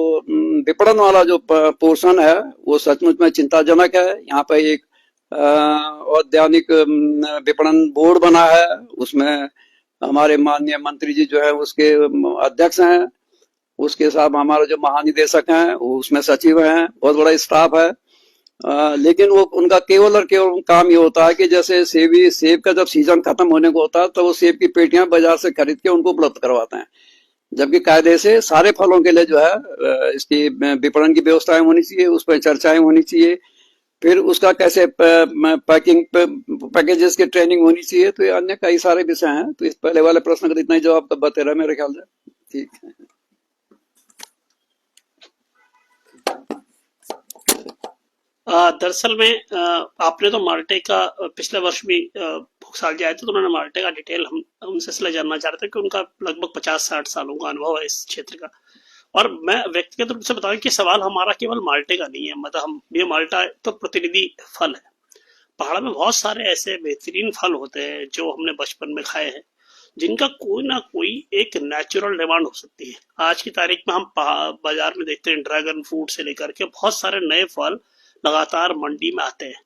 Speaker 3: विपणन वाला जो पोर्शन है वो सचमुच में चिंताजनक है। यहाँ पे एक औद्यानिक विपणन बोर्ड बना है, उसमें हमारे माननीय मंत्री जी जो है उसके अध्यक्ष हैं, उसके साथ हमारे जो महानिदेशक हैं उसमें सचिव हैं, बहुत बड़ा स्टाफ है। लेकिन वो उनका केवल और केवल काम ये होता है कि जैसे सेब का जब सीजन खत्म होने को होता है तो वो सेब की पेटियां बाजार से खरीद के उनको उपलब्ध करवाते हैं, जबकि कायदे से सारे फलों के लिए जो है इसकी विपणन की व्यवस्थाएं होनी चाहिए, उस पर चर्चाएं होनी चाहिए, फिर उसका कैसे पैकिंग पैकेजेस की ट्रेनिंग होनी चाहिए। तो ये अन्य कई सारे विषय हैं। तो इस पहले वाले प्रश्न का इतना ही जवाब तब बतेरा मेरे ख्याल से ठीक है।
Speaker 1: दरअसल में आपने तो माल्टे का पिछले वर्ष भी भोगसाल जी आए थे, तो उन्होंने माल्टे का डिटेल हम उनसे इसलिए जानना चाह रहे थे कि उनका लगभग 50-60 सालों का अनुभव है इस क्षेत्र का। और मैं व्यक्तिगत रूप से बताऊं कि सवाल हमारा केवल माल्टे का नहीं है, मतलब हम ये माल्टा तो प्रतिनिधि फल है। पहाड़ में बहुत सारे ऐसे बेहतरीन फल होते हैं जो हमने बचपन में खाए हैं, जिनका कोई ना कोई एक नेचुरल डिमांड हो सकती है। आज की तारीख में हम बाजार में देखते हैं ड्रैगन फ्रूट से लेकर के बहुत सारे नए फल लगातार मंडी में आते हैं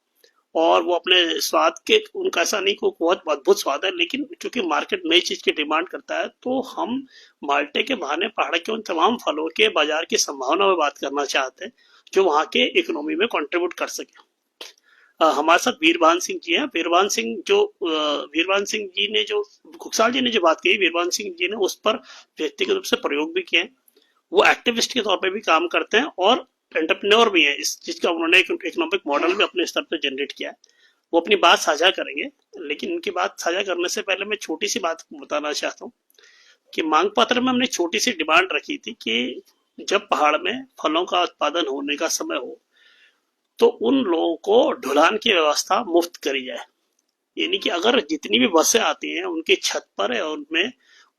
Speaker 1: और वो अपने स्वाद के, उनका ऐसा नहीं कोई बहुत अद्भुत स्वाद है, लेकिन क्योंकि मार्केट नई चीज की डिमांड करता है, तो हम माल्टे के बहाने पहाड़ के उन तमाम फलों के बाजार की संभावना में बात करना चाहते हैं जो वहाँ के इकोनॉमी में कंट्रीब्यूट कर सके। हमारे साथ वीरभान सिंह जी हैं। वीरभान सिंह जी ने जो कुकसाल जी ने जो बात कही, वीरभान सिंह जी ने उस पर व्यक्तिगत रूप से प्रयोग भी किए हैं। वो एक्टिविस्ट के तौर पे भी काम करते हैं और एंटरप्रेन्योर भी हैं। इस चीज का उन्होंने एक इकोनॉमिक मॉडल भी अपने स्तर पर जनरेट किया है। वो अपनी बात साझा करेंगे, लेकिन उनकी बात साझा करने से पहले मैं छोटी सी बात बताना चाहता हूँ कि मांग पत्र में हमने छोटी सी डिमांड रखी थी कि जब पहाड़ में फलों का उत्पादन होने का समय हो तो उन लोगों को ढुलान की व्यवस्था मुफ्त करी जाए। यानी कि अगर जितनी भी बसें आती हैं उनकी छत पर है, उनमें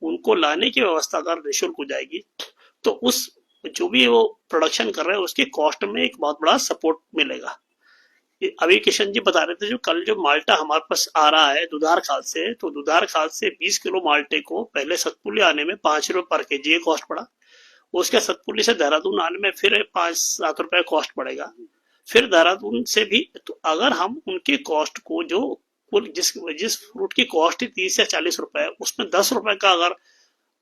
Speaker 1: उनको लाने की व्यवस्था अगर निःशुल्क हो जाएगी तो उस जो भी वो प्रोडक्शन कर रहे हैं उसके कॉस्ट में एक बहुत बड़ा सपोर्ट मिलेगा। अभी किशन जी बता रहे थे जो कल जो माल्टा हमारे पास आ रहा है दुधार खाल से, तो दुधार खाल से 20 किलो माल्टे को पहले सतपुली आने में 5 रुपए पर केजी कॉस्ट पड़ा। उसके सतपुली से देहरादून आने में फिर 5-7 रुपए कॉस्ट पड़ेगा। फिर देहरादून से भी, तो अगर हम उनके कॉस्ट को जो जिस जिस फ्रूट की कॉस्ट 30 या 40 रुपए, उसमें 10 रुपए का अगर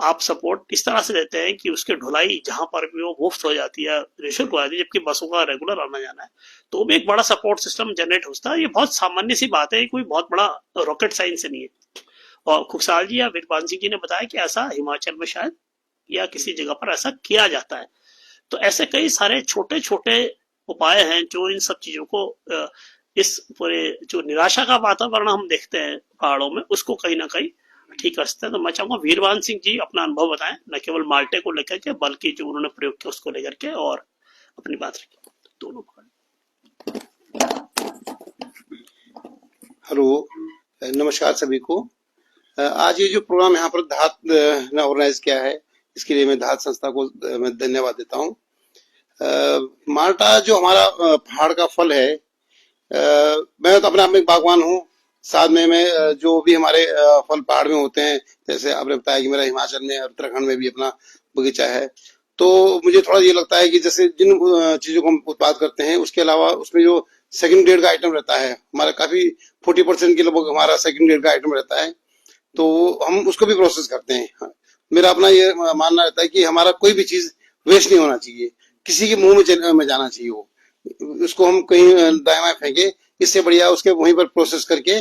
Speaker 1: आप सपोर्ट इस तरह से देते हैं कि उसकी ढुलाई जहां पर भी वो मुफ्त हो जाती है, निःशुल्क हो जाती है, जबकि बसों का रेगुलर आना जाना है, तो भी एक बड़ा सपोर्ट सिस्टम जनरेट होता है। ये बहुत सामान्य सी बात है, कोई बहुत बड़ा रॉकेट साइंस नहीं है। और खुशहाल जी या वीरपाल सिंह जी ने बताया कि ऐसा हिमाचल में शायद या किसी जगह पर ऐसा किया जाता है। तो ऐसे कई सारे छोटे छोटे उपाय हैं जो इन सब चीजों को, इस पूरे जो निराशा का वातावरण हम देखते हैं पहाड़ों में, उसको कहीं ना कहीं ठीक कर सकते हैं। तो मैं चाहूंगा वीरवान सिंह जी अपना अनुभव बताएं, न केवल माल्टे को लेकर के बल्कि जो उन्होंने प्रयोग किया उसको लेकर के, और अपनी बात रखी दोनों।
Speaker 4: हेलो, नमस्कार सभी को। आज ये जो प्रोग्राम यहाँ पर धात ने ऑर्गेनाइज किया है, इसके लिए मैं धात संस्था को मैं धन्यवाद देता हूँ। माल्टा जो हमारा पहाड़ का फल है, मैं तो अपने आप में एक बागवान हूँ। साथ में मैं जो भी हमारे फल पहाड़ में होते हैं, जैसे आपने बताया कि मेरा हिमाचल में उत्तराखंड में भी अपना बगीचा है, तो मुझे थोड़ा ये लगता है कि जैसे जिन चीजों को हम उत्पाद करते हैं उसके अलावा उसमें जो सेकंड ग्रेड का आइटम रहता है, हमारा काफी 40% के लगभग हमारा सेकंड ग्रेड का आइटम रहता है, तो हम उसको भी प्रोसेस करते हैं। मेरा अपना ये मानना रहता है कि हमारा कोई भी चीज वेस्ट नहीं होना चाहिए, किसी के मुंह में जाना चाहिए। वो उसको हम कहीं दाएं बाएं फेंके, इससे बढ़िया उसके वहीं पर प्रोसेस करके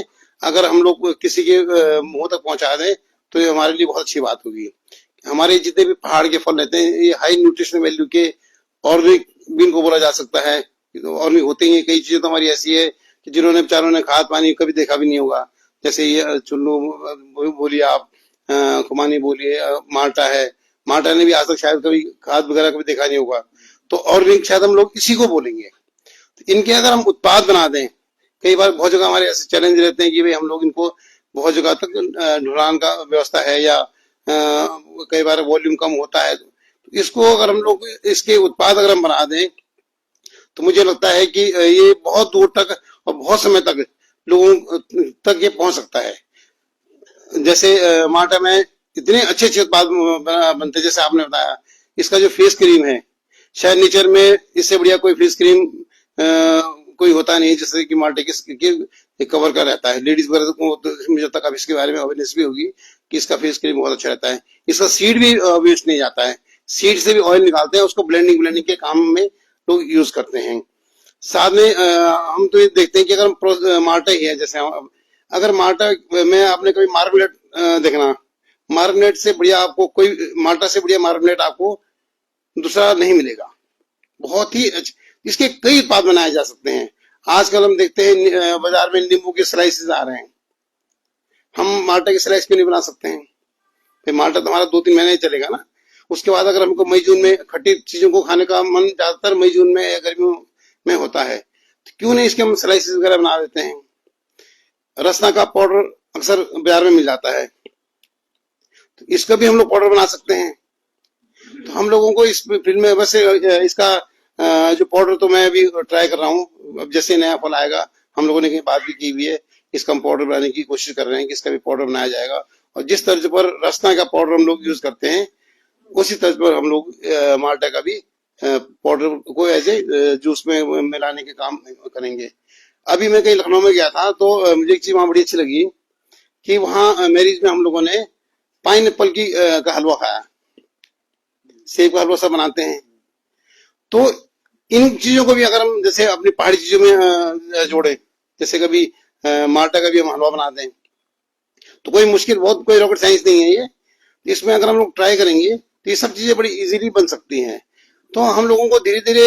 Speaker 4: अगर हम लोग किसी के मुंह तक पहुंचा दें तो ये हमारे लिए बहुत अच्छी बात होगी। हमारे जितने भी पहाड़ के फल रहते हैं ये हाई न्यूट्रिशन वैल्यू के ऑर्गेनिक भी इनको बोला जा सकता है। ऑर्गेनिक होते ही कई चीजें तो हमारी ऐसी है कि जिन्होंने बेचारों ने खाद पानी कभी देखा भी नहीं होगा, जैसे ये चुल्लू बोलिए आप, खुमानी बोलिए, माल्टा है, माल्टा ने भी आज तक शायद कभी खाद वगैरह कभी देखा नहीं होगा, तो ऑर्गेनिक शायद हम लोग इसी को बोलेंगे। तो इनके अगर हम उत्पाद बना दें, कई बार बहुत जगह हमारे ऐसे चैलेंज रहते हैं कि भाई हम लोग इनको बहुत जगह तक ढुलान का व्यवस्था है या कई बार वॉल्यूम कम होता है, तो इसको अगर हम लोग इसके उत्पाद अगर हम बना दें तो मुझे लगता है कि ये बहुत दूर तक और बहुत समय तक लोगों तक ये पहुंच सकता है। जैसे माल्टा में इतने अच्छे अच्छे उत्पाद बनते, जैसे आपने बताया इसका जो फेस क्रीम है, शायद नेचर में इससे बढ़िया कोई फेस क्रीम कोई होता नहीं, जैसे कि माल्टे के कवर का रहता है। लेडीज वगैरह को तो मुझे तक अब इसके बारे में अवेयरनेस भी होगी कि इसका फेस क्रीम बहुत अच्छा रहता है। इसका सीड भी वेस्ट नहीं जाता है, सीड से भी ऑयल निकालते हैं, उसको ब्लेंडिंग के काम में लोग यूज करते हैं। साथ में हम तो ये देखते हैं कि अगर माल्टा ही है, जैसे अगर माल्टा में आपने कभी मार्मलेट देखना, मार्मलेट से बढ़िया आपको कोई, माल्टा से बढ़िया मार्मलेट आपको दूसरा नहीं मिलेगा। बहुत ही इसके कई उत्पाद बनाए जा सकते हैं। आजकल हम देखते हैं बाजार में नींबू के स्लाइसेस आ रहे हैं, हम माल्टा की स्लाइस क्यों नहीं बना सकते हैं? फिर माल्टा तो हमारा 2-3 महीने ही चलेगा ना। उसके बाद अगर हमको मई जून में खट्टी चीजों को खाने का मन ज्यादातर मई जून में या गर्मियों में होता है, तो क्यों नहीं इसके हम स्लाइसेस वगैरह बना देते हैं। रसना का पाउडर अक्सर बाजार में मिल जाता है, तो इसका भी हम लोग पाउडर बना सकते हैं। तो हम लोगों को इस फील्ड में वैसे इसका जो पाउडर तो मैं अभी ट्राई कर रहा हूँ। अब जैसे नया फल आएगा, हम लोगों ने कहीं बात भी की हुई है, इसका हम पाउडर बनाने की कोशिश कर रहे हैं कि इसका भी पाउडर बनाया जाएगा। और जिस तर्ज पर रसना का पाउडर हम लोग यूज करते हैं, उसी तर्ज पर हम लोग माल्टा का भी पाउडर को एज ए जूस में मिलाने के काम करेंगे। अभी मैं कहीं लखनऊ में गया था तो मुझे एक चीज वहां बड़ी अच्छी लगी कि वहां मैरिज में हम लोगों ने पाइन एप्पल का हलवा खाया, सेब का हलवा सब बनाते हैं। तो इन चीजों को भी अगर हम जैसे अपनी पहाड़ी चीजों में जोड़े, जैसे कभी माल्टा का भी हम हलवा बनाते हैं, तो कोई मुश्किल, बहुत कोई रॉकेट साइंस नहीं है ये। इसमें अगर हम लोग ट्राई करेंगे तो ये सब चीजें बड़ी इजीली बन सकती हैं। तो हम लोगों को धीरे धीरे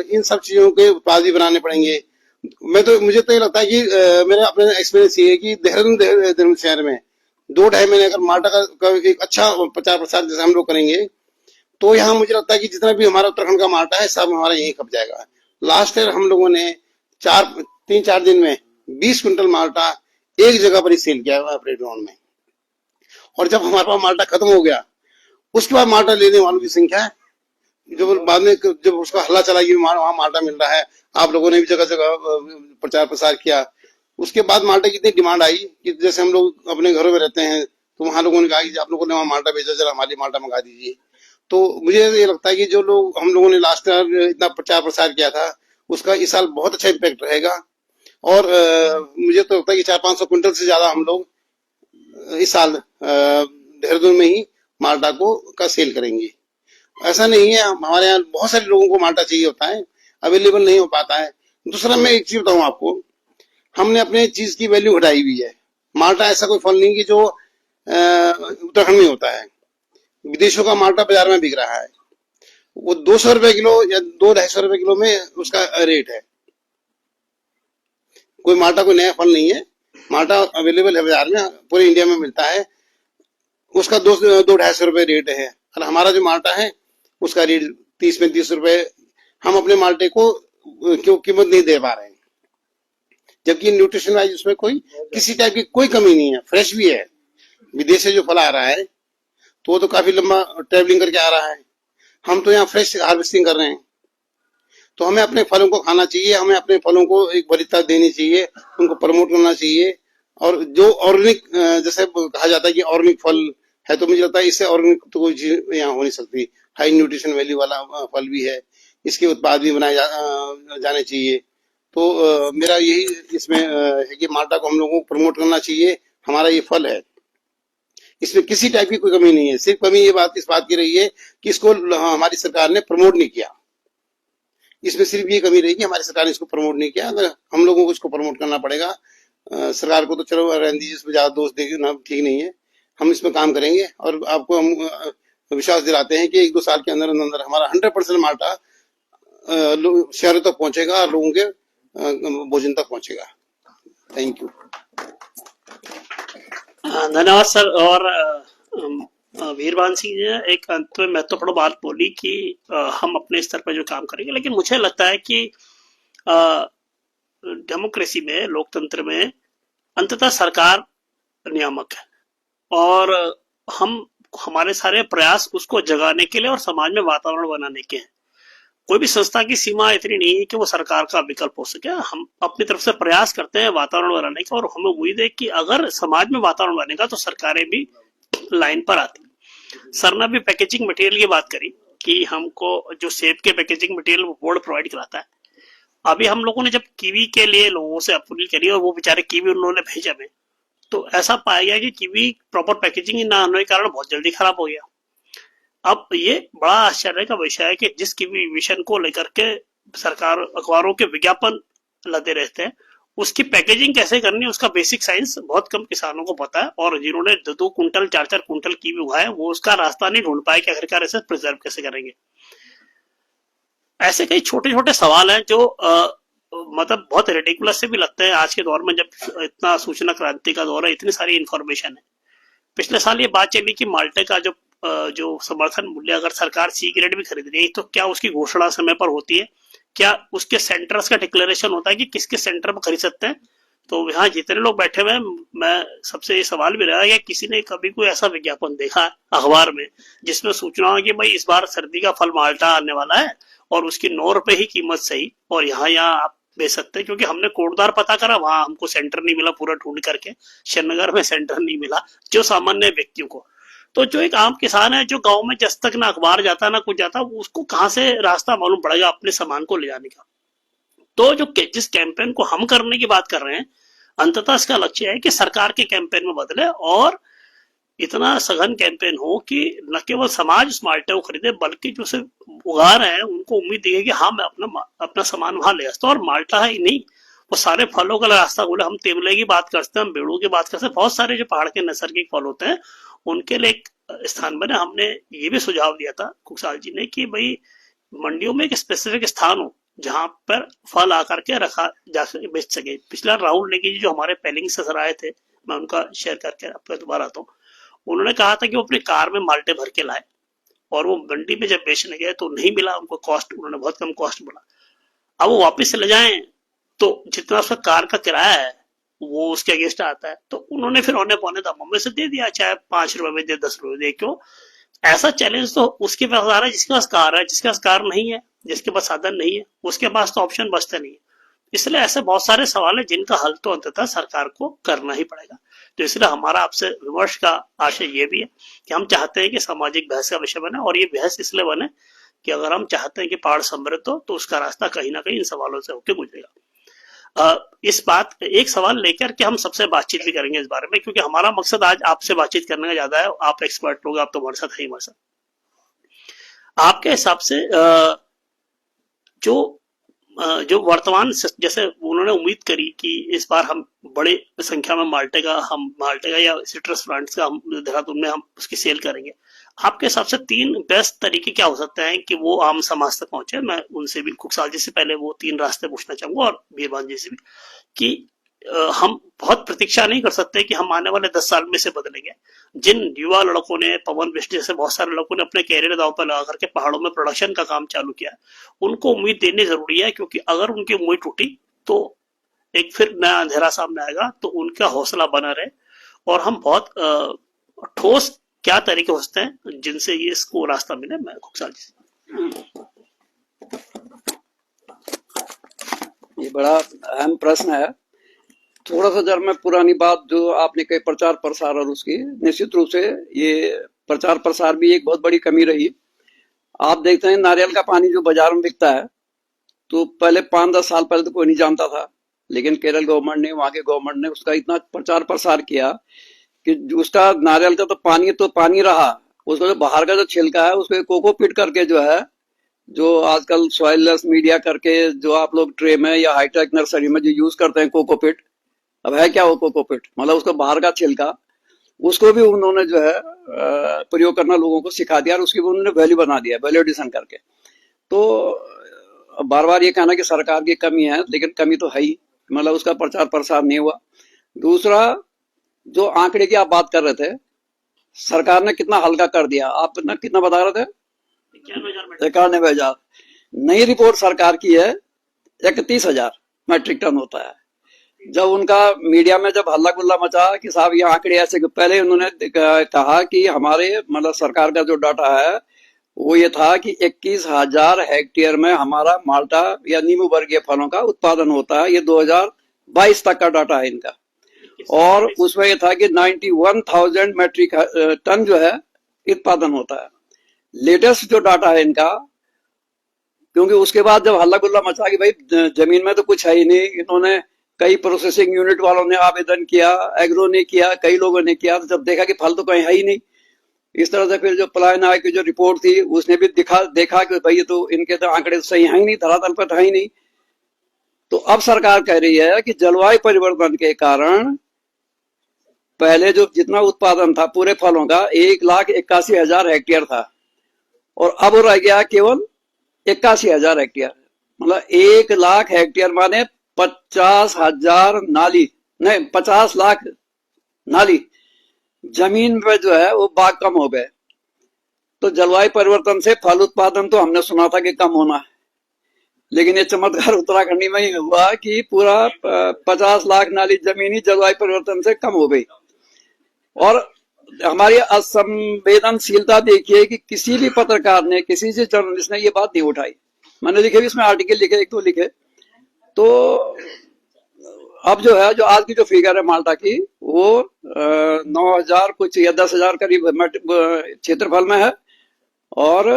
Speaker 4: इन सब चीजों के उत्पाद भी बनाने पड़ेंगे। मुझे तो ये लगता है कि मेरा अपना एक्सपीरियंस ये है कि देहरादून शहर में 2-2.5 महीने अगर माल्टा का एक अच्छा प्रचार प्रसार जैसे हम लोग करेंगे तो यहाँ मुझे लगता है कि जितना भी हमारा उत्तराखंड का माल्टा है सब हमारा यहीं खप जाएगा। लास्ट ईयर हम लोगों ने 3-4 दिन में 20 क्विंटल माल्टा एक जगह पर ही सेल किया अपने ग्राउंड में। और जब हमारे पास माल्टा खत्म हो गया उसके बाद माल्टा लेने वालों की संख्या, जब बाद में जब उसका हल्ला चला कि वहां माल्टा मिल रहा है, आप लोगों ने भी जगह जगह प्रचार प्रसार किया, उसके बाद माल्टा की इतनी डिमांड आई कि जैसे हम लोग अपने घरों में रहते हैं तो वहां लोगों ने कहा कि आप लोगों ने वहां माल्टा भेजा, जरा हमारी माल्टा मंगा दीजिए। तो मुझे ये लगता है कि जो लोग हम लोगों ने लास्ट ईयर इतना प्रचार प्रसार किया था उसका इस साल बहुत अच्छा इम्पैक्ट रहेगा। और मुझे तो लगता है कि 400-500 क्विंटल से ज्यादा हम लोग इस साल देहरादून में ही माल्टा का सेल करेंगे। ऐसा नहीं है, हमारे यहाँ बहुत सारे लोगों को माल्टा चाहिए होता है, अवेलेबल नहीं हो पाता है। दूसरा मैं एक चीज बताऊं आपको, हमने अपने चीज की वैल्यू घटाई हुई है। माल्टा ऐसा कोई फल नहीं कि जो उत्तराखंड में होता है, विदेशों का माल्टा बाजार में बिक रहा है, वो 200 रुपए किलो या 200-250 रुपए किलो में उसका रेट है। कोई माल्टा कोई नया फल नहीं है, माल्टा अवेलेबल है बाजार में, पूरे इंडिया में मिलता है। उसका 200-250 रुपए रेट है। और हमारा जो माल्टा है उसका रेट 30-35 रुपए। हम अपने माल्टे को क्यों कीमत नहीं दे पा रहे हैं, जबकि न्यूट्रिशन वाइज उसमें कोई किसी टाइप की कोई कमी नहीं है, फ्रेश भी है। विदेश से जो फल आ रहा है तो वो तो काफी लंबा ट्रेवलिंग करके आ रहा है, हम तो यहाँ फ्रेश हार्वेस्टिंग कर रहे हैं। तो हमें अपने फलों को खाना चाहिए, हमें अपने फलों को एक वरीयता देनी चाहिए, उनको प्रमोट करना चाहिए। और जो ऑर्गेनिक, जैसे कहा जाता है कि ऑर्गेनिक फल है, तो मुझे लगता है इससे ऑर्गेनिक तो कोई चीज यहाँ हो नहीं सकती। हाई न्यूट्रिशन वैल्यू वाला फल भी है, इसके उत्पाद भी बनाए जाने चाहिए। तो मेरा यही इसमें है कि माल्टा को हम लोगों को प्रमोट करना चाहिए। हमारा ये फल है, इसमें किसी टाइप की कोई कमी नहीं है। सिर्फ कमी इस बात की रही है कि इसको हमारी सरकार ने प्रमोट नहीं किया। इसमें सिर्फ ये कमी रही कि हमारी सरकार ने इसको प्रमोट नहीं किया। अगर हम लोगों को इसको प्रमोट करना पड़ेगा। सरकार को तो चलो रहने दीजिए, इसमें ज्यादा दोष देना ठीक नहीं है। हम इसमें काम करेंगे और आपको हम विश्वास दिलाते हैं कि 1-2 साल के अंदर अंदर हमारा 100% माल्टा शहरों तक पहुंचेगा और लोगों के भोजन तक पहुंचेगा। Thank you.
Speaker 1: धन्यवाद सर। और वीरवान सिंह जी ने एक अंत में महत्वपूर्ण बात बोली कि हम अपने स्तर पर जो काम करेंगे, लेकिन मुझे लगता है कि डेमोक्रेसी में, लोकतंत्र में अंततः सरकार नियामक है और हमारे सारे प्रयास उसको जगाने के लिए और समाज में वातावरण बनाने के हैं। कोई भी संस्था की सीमा इतनी नहीं है कि वो सरकार का विकल्प हो सके। हम अपनी तरफ से प्रयास करते हैं वातावरण बनाने का, और हमें उम्मीद है कि अगर समाज में वातावरण बनेगा तो सरकारें भी लाइन पर आती। सर ने भी पैकेजिंग मटेरियल की बात करी कि हमको जो सेब के पैकेजिंग मटेरियल वो बोर्ड प्रोवाइड कराता है। अभी हम लोगों ने जब कीवी के लिए लोगों से अपील करी और वो बेचारे कीवी उन्होंने भेजा में, तो ऐसा पाया गया कि कीवी प्रॉपर पैकेजिंग ना होने के कारण बहुत जल्दी खराब हो गया। अब ये बड़ा आश्चर्य का विषय है कि जिस कीवी मिशन को लेकर के सरकार अखबारों के विज्ञापन लदे रहते हैं, उसकी पैकेजिंग कैसे करनी है उसका बेसिक साइंस बहुत कम किसानों को पता है। और जिन्होंने 2-2 कुंटल 4-4 कुंटल कीवी उगाए वो उसका रास्ता नहीं ढूंढ पाए कि आखिरकार इसे प्रिजर्व कैसे करेंगे। ऐसे कई छोटे छोटे सवाल हैं जो मतलब बहुत रेडिकुलस से भी लगते हैं आज के दौर में, जब इतना सूचना क्रांति का दौर है, इतनी सारी इंफॉर्मेशन है। पिछले साल ये बात चली कि माल्टे का जो समर्थन मूल्य अगर सरकार सी ग्रेड भी खरीद रही है तो क्या उसकी घोषणा समय पर होती है, क्या उसके सेंटर्स का डिक्लेरेशन होता है कि किस किस सेंटर पर खरीद सकते हैं। तो यहाँ जितने लोग बैठे हुए हैं, मैं सबसे ये सवाल भी रहा है कि किसी ने कभी कोई ऐसा विज्ञापन देखा अखबार में जिसमें सूचना हो कि भाई इस बार सर्दी का फल माल्टा आने वाला है और उसकी 9 रुपए ही कीमत सही, और यहाँ आप बेच सकते हैं। क्योंकि हमने कोटद्वार पता करा, वहां हमको सेंटर नहीं मिला, पूरा ढूंढ करके श्रीनगर में सेंटर नहीं मिला जो सामान्य व्यक्तियों को। तो जो एक आम किसान है जो गांव में जब तक ना अखबार जाता ना कुछ जाता, उसको कहाँ से रास्ता मालूम पड़ेगा अपने सामान को ले जाने का। तो जिस कैंपेन को हम करने की बात कर रहे हैं, अंततः इसका लक्ष्य है कि सरकार के कैंपेन में बदले और इतना सघन कैंपेन हो कि न केवल समाज उस माल्टे को खरीदे, बल्कि जो उसे उगा रहे हैं उनको उम्मीद है कि हाँ मैं अपना सामान वहां ले सकता हूँ। और माल्टा ही नहीं, वो सारे फलों का रास्ता बोले, हम तेमले की बात करते हैं, हम बेड़ू की बात करते हैं, बहुत सारे जो पहाड़ के नैसर्गिक फल होते हैं उनके लिए एक स्थान बने। हमने ये भी सुझाव दिया था कुकसाल जी ने कि भाई मंडियों में एक स्पेसिफिक स्थान हो जहां पर फल आकर के रखा जा सके, बेच सके। पिछला राहुल नेगी जी जो हमारे पेलिंग से सर आए थे, मैं उनका शेयर करके आपको दोबारा आता हूँ। उन्होंने कहा था कि वो अपनी कार में माल्टे भर के लाए और वो मंडी में जब बेचने गए तो नहीं मिला उनको, कॉस्ट उन्होंने बहुत कम कॉस्ट बोला। अब वो वापस चले जाएं तो जितना उसका कार का किराया है वो उसके अगेंस्ट आता है, तो उन्होंने फिर औने पौने दामों में से दे दिया, चाहे 5 रुपए में दे, 10 रुपए दे। क्यों? ऐसा चैलेंज तो उसके पास आ रहा है जिसके पास कार है, जिसके पास कार नहीं है, जिसके पास साधन नहीं है, उसके पास तो ऑप्शन बचते नहीं है। इसलिए ऐसे बहुत सारे सवाल है जिनका हल तो अंततः सरकार को करना ही पड़ेगा। तो इसलिए हमारा आपसे विमर्श का आशय ये भी है कि हम चाहते हैं कि सामाजिक बहस का विषय बने, और ये बहस इसलिए बने कि अगर हम चाहते हैं कि पहाड़ समृद्ध हो तो उसका रास्ता कहीं ना कहीं इन सवालों से होकर गुजरेगा। इस बात एक सवाल लेकर के हम सबसे बातचीत भी करेंगे इस बारे में, क्योंकि हमारा मकसद आज आपसे बातचीत करने का ज्यादा है। आप एक्सपर्ट लोग, आप तो हमारे साथ है ही हमारे साथ। आपके हिसाब से जो वर्तमान, जैसे उन्होंने उम्मीद करी कि इस बार हम बड़े संख्या में माल्टे का या सिट्रस प्लांट्स का हम देहरादून में हम उसकी सेल करेंगे, आपके हिसाब से 3 बेस्ट तरीके क्या हो सकते हैं कि वो आम समाज तक पहुंचे? मैं उनसे भी, कुकसाल जी से पहले वो 3 रास्ते पूछना चाहूंगा और बीरबान जी से भी, कि हम बहुत प्रतीक्षा नहीं कर सकते कि हम आने वाले 10 साल में से बदलेंगे। जिन युवा लड़कों ने, पवन बिष्ट जैसे बहुत सारे लोगों ने अपने कैरियर दांव पर लगा करके पहाड़ों में प्रोडक्शन का काम चालू किया, उनको उम्मीद देनी जरूरी है, क्योंकि अगर उनकी उम्मीद टूटी तो एक फिर नया अंधेरा सामने आएगा। तो उनका हौसला बना रहे और हम बहुत ठोस क्या तरीके हो सकते हैं जिनसे ये इसको रास्ता मिले। मैं कुकसाल जी,
Speaker 3: ये बड़ा अहम प्रश्न है। थोड़ा सा जब मैं पुरानी बात जो आपने कही प्रचार प्रसार और उसकी, निश्चित रूप से ये प्रचार प्रसार भी एक बहुत बड़ी कमी रही। आप देखते हैं नारियल का पानी जो बाजार में बिकता है, तो पहले 5-10 साल पहले तो कोई नहीं जानता था, लेकिन केरल गवर्नमेंट ने, वहां के गवर्नमेंट ने उसका इतना प्रचार प्रसार किया कि उसका नारियल का तो पानी रहा, उसका जो बाहर का जो छिलका है उसको कोकोपीट करके जो है, जो आजकल सॉइललेस मीडिया करके जो आप लोग ट्रे में या हाईटेक नर्सरी में जो यूज करते हैं कोकोपीट, अब है क्या वो कोकोपीट, मतलब उसका बाहर का छिलका, उसको भी उन्होंने जो है प्रयोग करना लोगों को सिखा दिया और उसकी भी उन्होंने वैल्यू बना दिया, वैल्यू एडिशन करके। तो बार बार ये कहना कि सरकार की कमी है, लेकिन कमी तो है ही, मतलब उसका प्रचार प्रसार नहीं हुआ। दूसरा, जो आंकड़े की आप बात कर रहे थे, सरकार ने कितना हल्का कर दिया, आप कितना बता रहे थे? 91,000। नई रिपोर्ट सरकार की है 31,000 मैट्रिक टन होता है। जब उनका मीडिया में जब हल्ला गुल्ला मचा कि साहब ये आंकड़े ऐसे, पहले उन्होंने कहा कि हमारे मतलब सरकार का जो डाटा है वो ये था कि 21,000 हेक्टेयर में हमारा माल्टा या नींबू वर्गीय फलों का उत्पादन होता है। ये 2022 तक का डाटा है इनका, और उसमें ये था कि 91,000 मैट्रिक टन जो है उत्पादन होता है। लेटेस्ट जो डाटा है इनका, क्योंकि उसके बाद जब हल्ला गुल्ला मचा कि भाई जमीन में तो कुछ है ही नहीं, इन्होंने कई प्रोसेसिंग यूनिट वालों ने आवेदन किया, एग्रो ने किया, कई लोगों ने किया, तो जब देखा कि फल तो कहीं है ही नहीं, इस तरह से फिर जो पलायन आयोग की जो रिपोर्ट थी उसने भी देखा कि भाई ये तो इनके तो आंकड़े सही है ही नहीं, धरातल पर है ही नहीं। तो अब सरकार कह रही है कि जलवायु परिवर्तन के कारण पहले जो जितना उत्पादन था पूरे फलों का 1,81,000 हेक्टेयर था, और अब रह गया केवल 81,000 हेक्टेयर। मतलब 1 लाख हेक्टेयर माने 50,000 नाली, नहीं 50 लाख नाली जमीन पे जो है वो बाग कम हो गए। तो जलवायु परिवर्तन से फल उत्पादन तो हमने सुना था कि कम होना है, लेकिन ये चमत्कार उत्तराखंड में ही हुआ कि पूरा 50 लाख नाली जमीन ही जलवायु परिवर्तन से कम हो गई। और हमारी असंवेदनशीलता देखिए कि किसी भी पत्रकार ने, किसी से जर्नलिस्ट ने ये बात नहीं उठाई। मैंने लिखे भी इसमें आर्टिकल लिखे, 1-2 लिखे। तो अब जो है, जो आज की जो फिगर है माल्टा की, वो 9,000 कुछ या 10,000 करीब क्षेत्रफल में है, और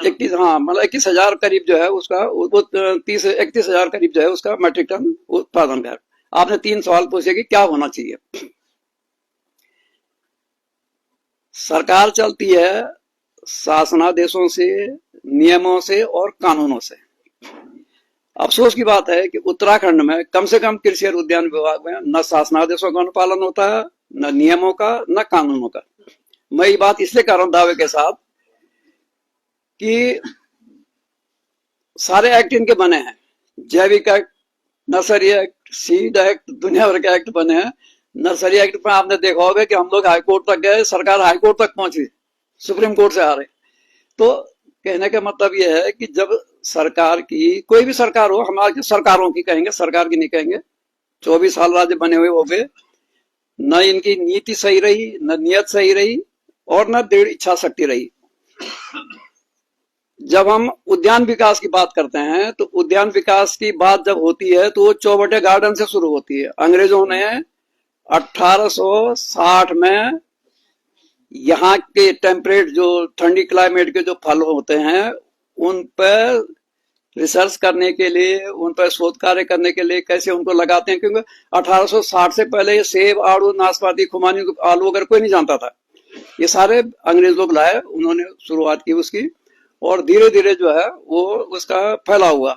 Speaker 3: 21, हाँ मतलब 21,000 करीब जो है उसका वो 31,000 करीब जो है उसका मैट्रिक टन उत्पादन है। आपने 3 सवाल पूछे कि क्या होना चाहिए। सरकार चलती है शासनादेशों से, नियमों से और कानूनों से। अफसोस की बात है कि उत्तराखंड में कम से कम कृषि और उद्यान विभाग में न शासनादेशों का अनुपालन होता है, न नियमों का, न कानूनों का। मैं ये बात इसलिए कर रहा हूं दावे के साथ कि सारे एक्ट इनके बने हैं, जैविक act, nursery act, seed act, दुनिया भर के एक्ट बने हैं। नर्सरी एक्ट में आपने देखा होगा कि हम लोग हाईकोर्ट तक गए, सरकार हाईकोर्ट तक पहुंची, सुप्रीम कोर्ट से आ रहे। तो कहने का मतलब यह है कि जब सरकार की, कोई भी सरकार हो, हमारी सरकारों की कहेंगे, सरकार की नहीं कहेंगे, 24 साल राज्य बने हुए हो गए, न इनकी नीति सही रही, न नियत सही रही और न दृढ़ इच्छा शक्ति रही। जब हम उद्यान विकास की बात करते हैं तो उद्यान विकास की बात जब होती है तो वो चौबटे गार्डन से शुरू होती है। अंग्रेजों ने 1860 में यहाँ के टेम्परेट जो ठंडी क्लाइमेट के जो फल होते हैं उन पर रिसर्च करने के लिए, उन पर शोध कार्य करने के लिए कैसे उनको लगाते हैं, क्योंकि 1860 से पहले सेब, आड़ू, नाशपाती, खुमानी, आलू वगैरह कोई नहीं जानता था। ये सारे अंग्रेज लोग लाए, उन्होंने शुरुआत की उसकी और धीरे धीरे जो है वो उसका फैला हुआ।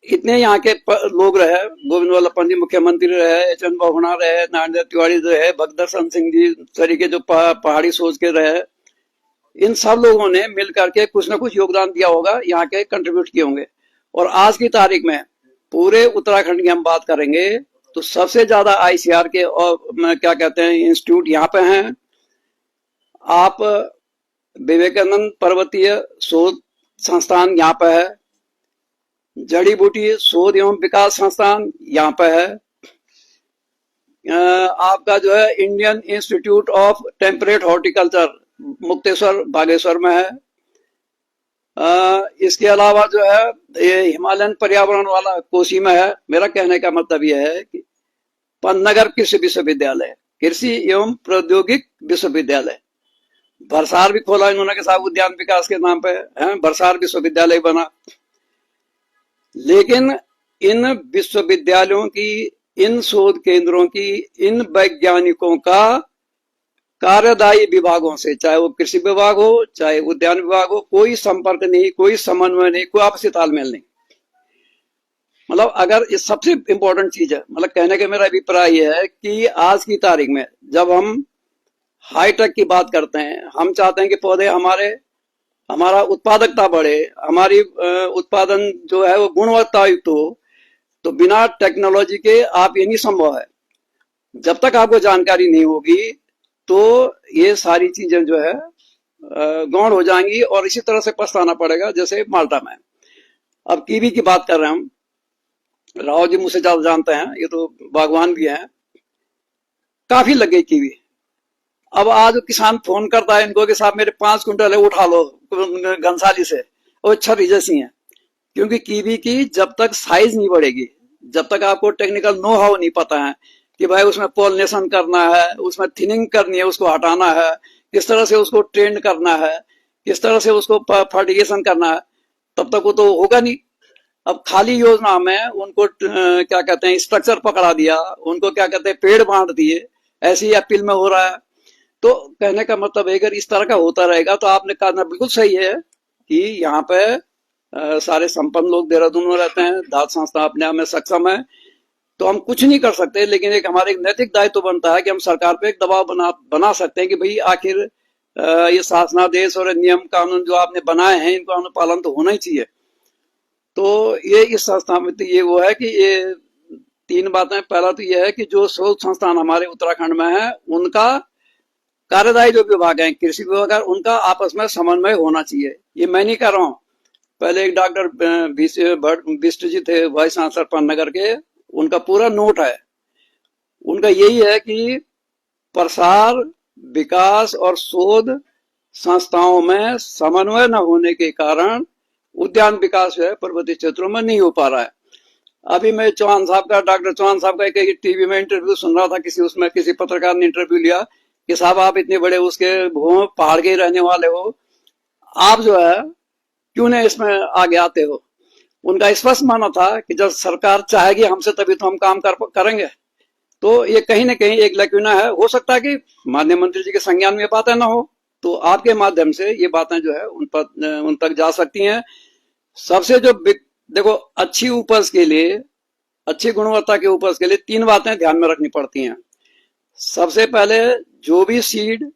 Speaker 3: इतने यहाँ के लोग रहे, गोविंद वल्लभ पंत जी मुख्यमंत्री रहे, एच.एन. बहुगुणा रहे, नारायण तिवारी रहे, भगदर्शन सिंह जी तरीके जो पहाड़ी सोच के रहे, इन सब लोगों ने मिल करके कुछ ना कुछ योगदान दिया होगा, यहाँ के कंट्रीब्यूट किए होंगे। और आज की तारीख में पूरे उत्तराखंड की हम बात करेंगे तो सबसे ज्यादा ICAR के और क्या कहते हैं इंस्टीट्यूट यहाँ पे हैं। आप विवेकानंद पर्वतीय शोध संस्थान यहाँ पे है, जड़ी बूटी शोध एवं विकास संस्थान यहाँ पे है, आपका जो है Indian institute of temperate horticulture Mukteshwar Bageshwar में है। इसके अलावा जो है ये हिमालयन पर्यावरण वाला कोसी में है। मेरा कहने का मतलब यह है कि पंतनगर कृषि विश्वविद्यालय, कृषि एवं प्रौद्योगिक विश्वविद्यालय, भरसार भी खोला इन्होंने के साथ उद्यान विकास के नाम पे है, भरसार विश्वविद्यालय बना। लेकिन इन विश्वविद्यालयों की, इन शोध केंद्रों की, इन वैज्ञानिकों का कार्यदायी विभागों से, चाहे वो कृषि विभाग हो, चाहे उद्यान विभाग हो, कोई संपर्क नहीं, कोई समन्वय नहीं, कोई आपसी तालमेल नहीं। मतलब अगर ये सबसे इंपॉर्टेंट चीज है, मतलब कहने का मेरा अभिप्राय यह है कि आज की तारीख में जब हम हाईटेक की बात करते हैं, हम चाहते हैं कि पौधे हमारा उत्पादकता बढ़े, हमारी उत्पादन जो है वो गुणवत्ता युक्त हो, तो बिना टेक्नोलॉजी के आप ये नहीं संभव है। जब तक आपको जानकारी नहीं होगी तो ये सारी चीजें जो है गौण हो जाएंगी और इसी तरह से पछताना पड़ेगा, जैसे माल्टा में। अब कीवी की बात कर रहे हैं हम, राव जी मुझसे ज्यादा जानते हैं, ये तो बागवान भी हैं, काफी लग गई कीवी। अब आज किसान फोन करता है इनको कि साहब मेरे 5 कुंटल है, उठा लो घनसाली से, और छर्री जैसी है। क्योंकि कीवी की जब तक साइज नहीं बढ़ेगी, जब तक आपको टेक्निकल नो हाउ नहीं पता है कि भाई उसमें पॉलिनेशन करना है, उसमें थिनिंग करनी है, उसको हटाना है, किस तरह से उसको ट्रेंड करना है, किस तरह से उसको फर्टिगेशन करना है, तब तक वो तो होगा नहीं। अब खाली योजना में उनको क्या कहते हैं स्ट्रक्चर पकड़ा दिया, उनको क्या कहते हैं पेड़ बांट दिए, ऐसे ही अपील में हो रहा है। तो कहने का मतलब अगर इस तरह का होता रहेगा तो आपने कहना बिल्कुल सही है कि यहाँ पे सारे संपन्न लोग देहरादून में रहते हैं, धातु संस्था अपने आप में सक्षम है, तो हम कुछ नहीं कर सकते। लेकिन एक हमारे नैतिक दायित्व बनता है कि हम सरकार पे एक दबाव बना सकते हैं कि भाई आखिर ये शासनादेश और नियम कानून जो आपने बनाए हैं इनका अनुपालन तो होना ही चाहिए। तो ये इस संस्था में तो ये वो है कि ये 3 बातें। पहला तो ये है कि जो शोध संस्थान हमारे उत्तराखंड में है उनका कार्यदायी जो विभाग है, कृषि विभाग है, उनका आपस में समन्वय होना चाहिए। ये मैं नहीं कर रहा हूँ, पहले एक डॉक्टर बिष्ट जी थे वाइस चांसलर पंतनगर के, उनका पूरा नोट है। उनका यही है कि प्रसार, विकास और शोध संस्थाओं में समन्वय न होने के कारण उद्यान विकास जो है पर्वतीय क्षेत्रों में नहीं हो पा रहा है। अभी मैं चौहान साहब का, डॉक्टर चौहान साहब का एक टीवी में इंटरव्यू सुन रहा था, किसी पत्रकार ने इंटरव्यू लिया कि साहब आप इतने बड़े उसके पहाड़ के रहने वाले हो, आप जो है क्यों नहीं इसमें आगे आते हो। उनका स्पष्ट मानना था कि जब सरकार चाहेगी हमसे तभी तो हम काम करेंगे। तो ये कहीं ना कहीं एक लैक्यूना है। हो सकता है कि माननीय मंत्री जी के संज्ञान में ये बातें ना हो, तो आपके माध्यम से ये बातें जो है उन तक जा सकती हैं। सबसे जो देखो, अच्छी उपज के लिए, अच्छी गुणवत्ता की उपज के लिए 3 बातें ध्यान में रखनी पड़ती हैं। सबसे पहले जो भी सीड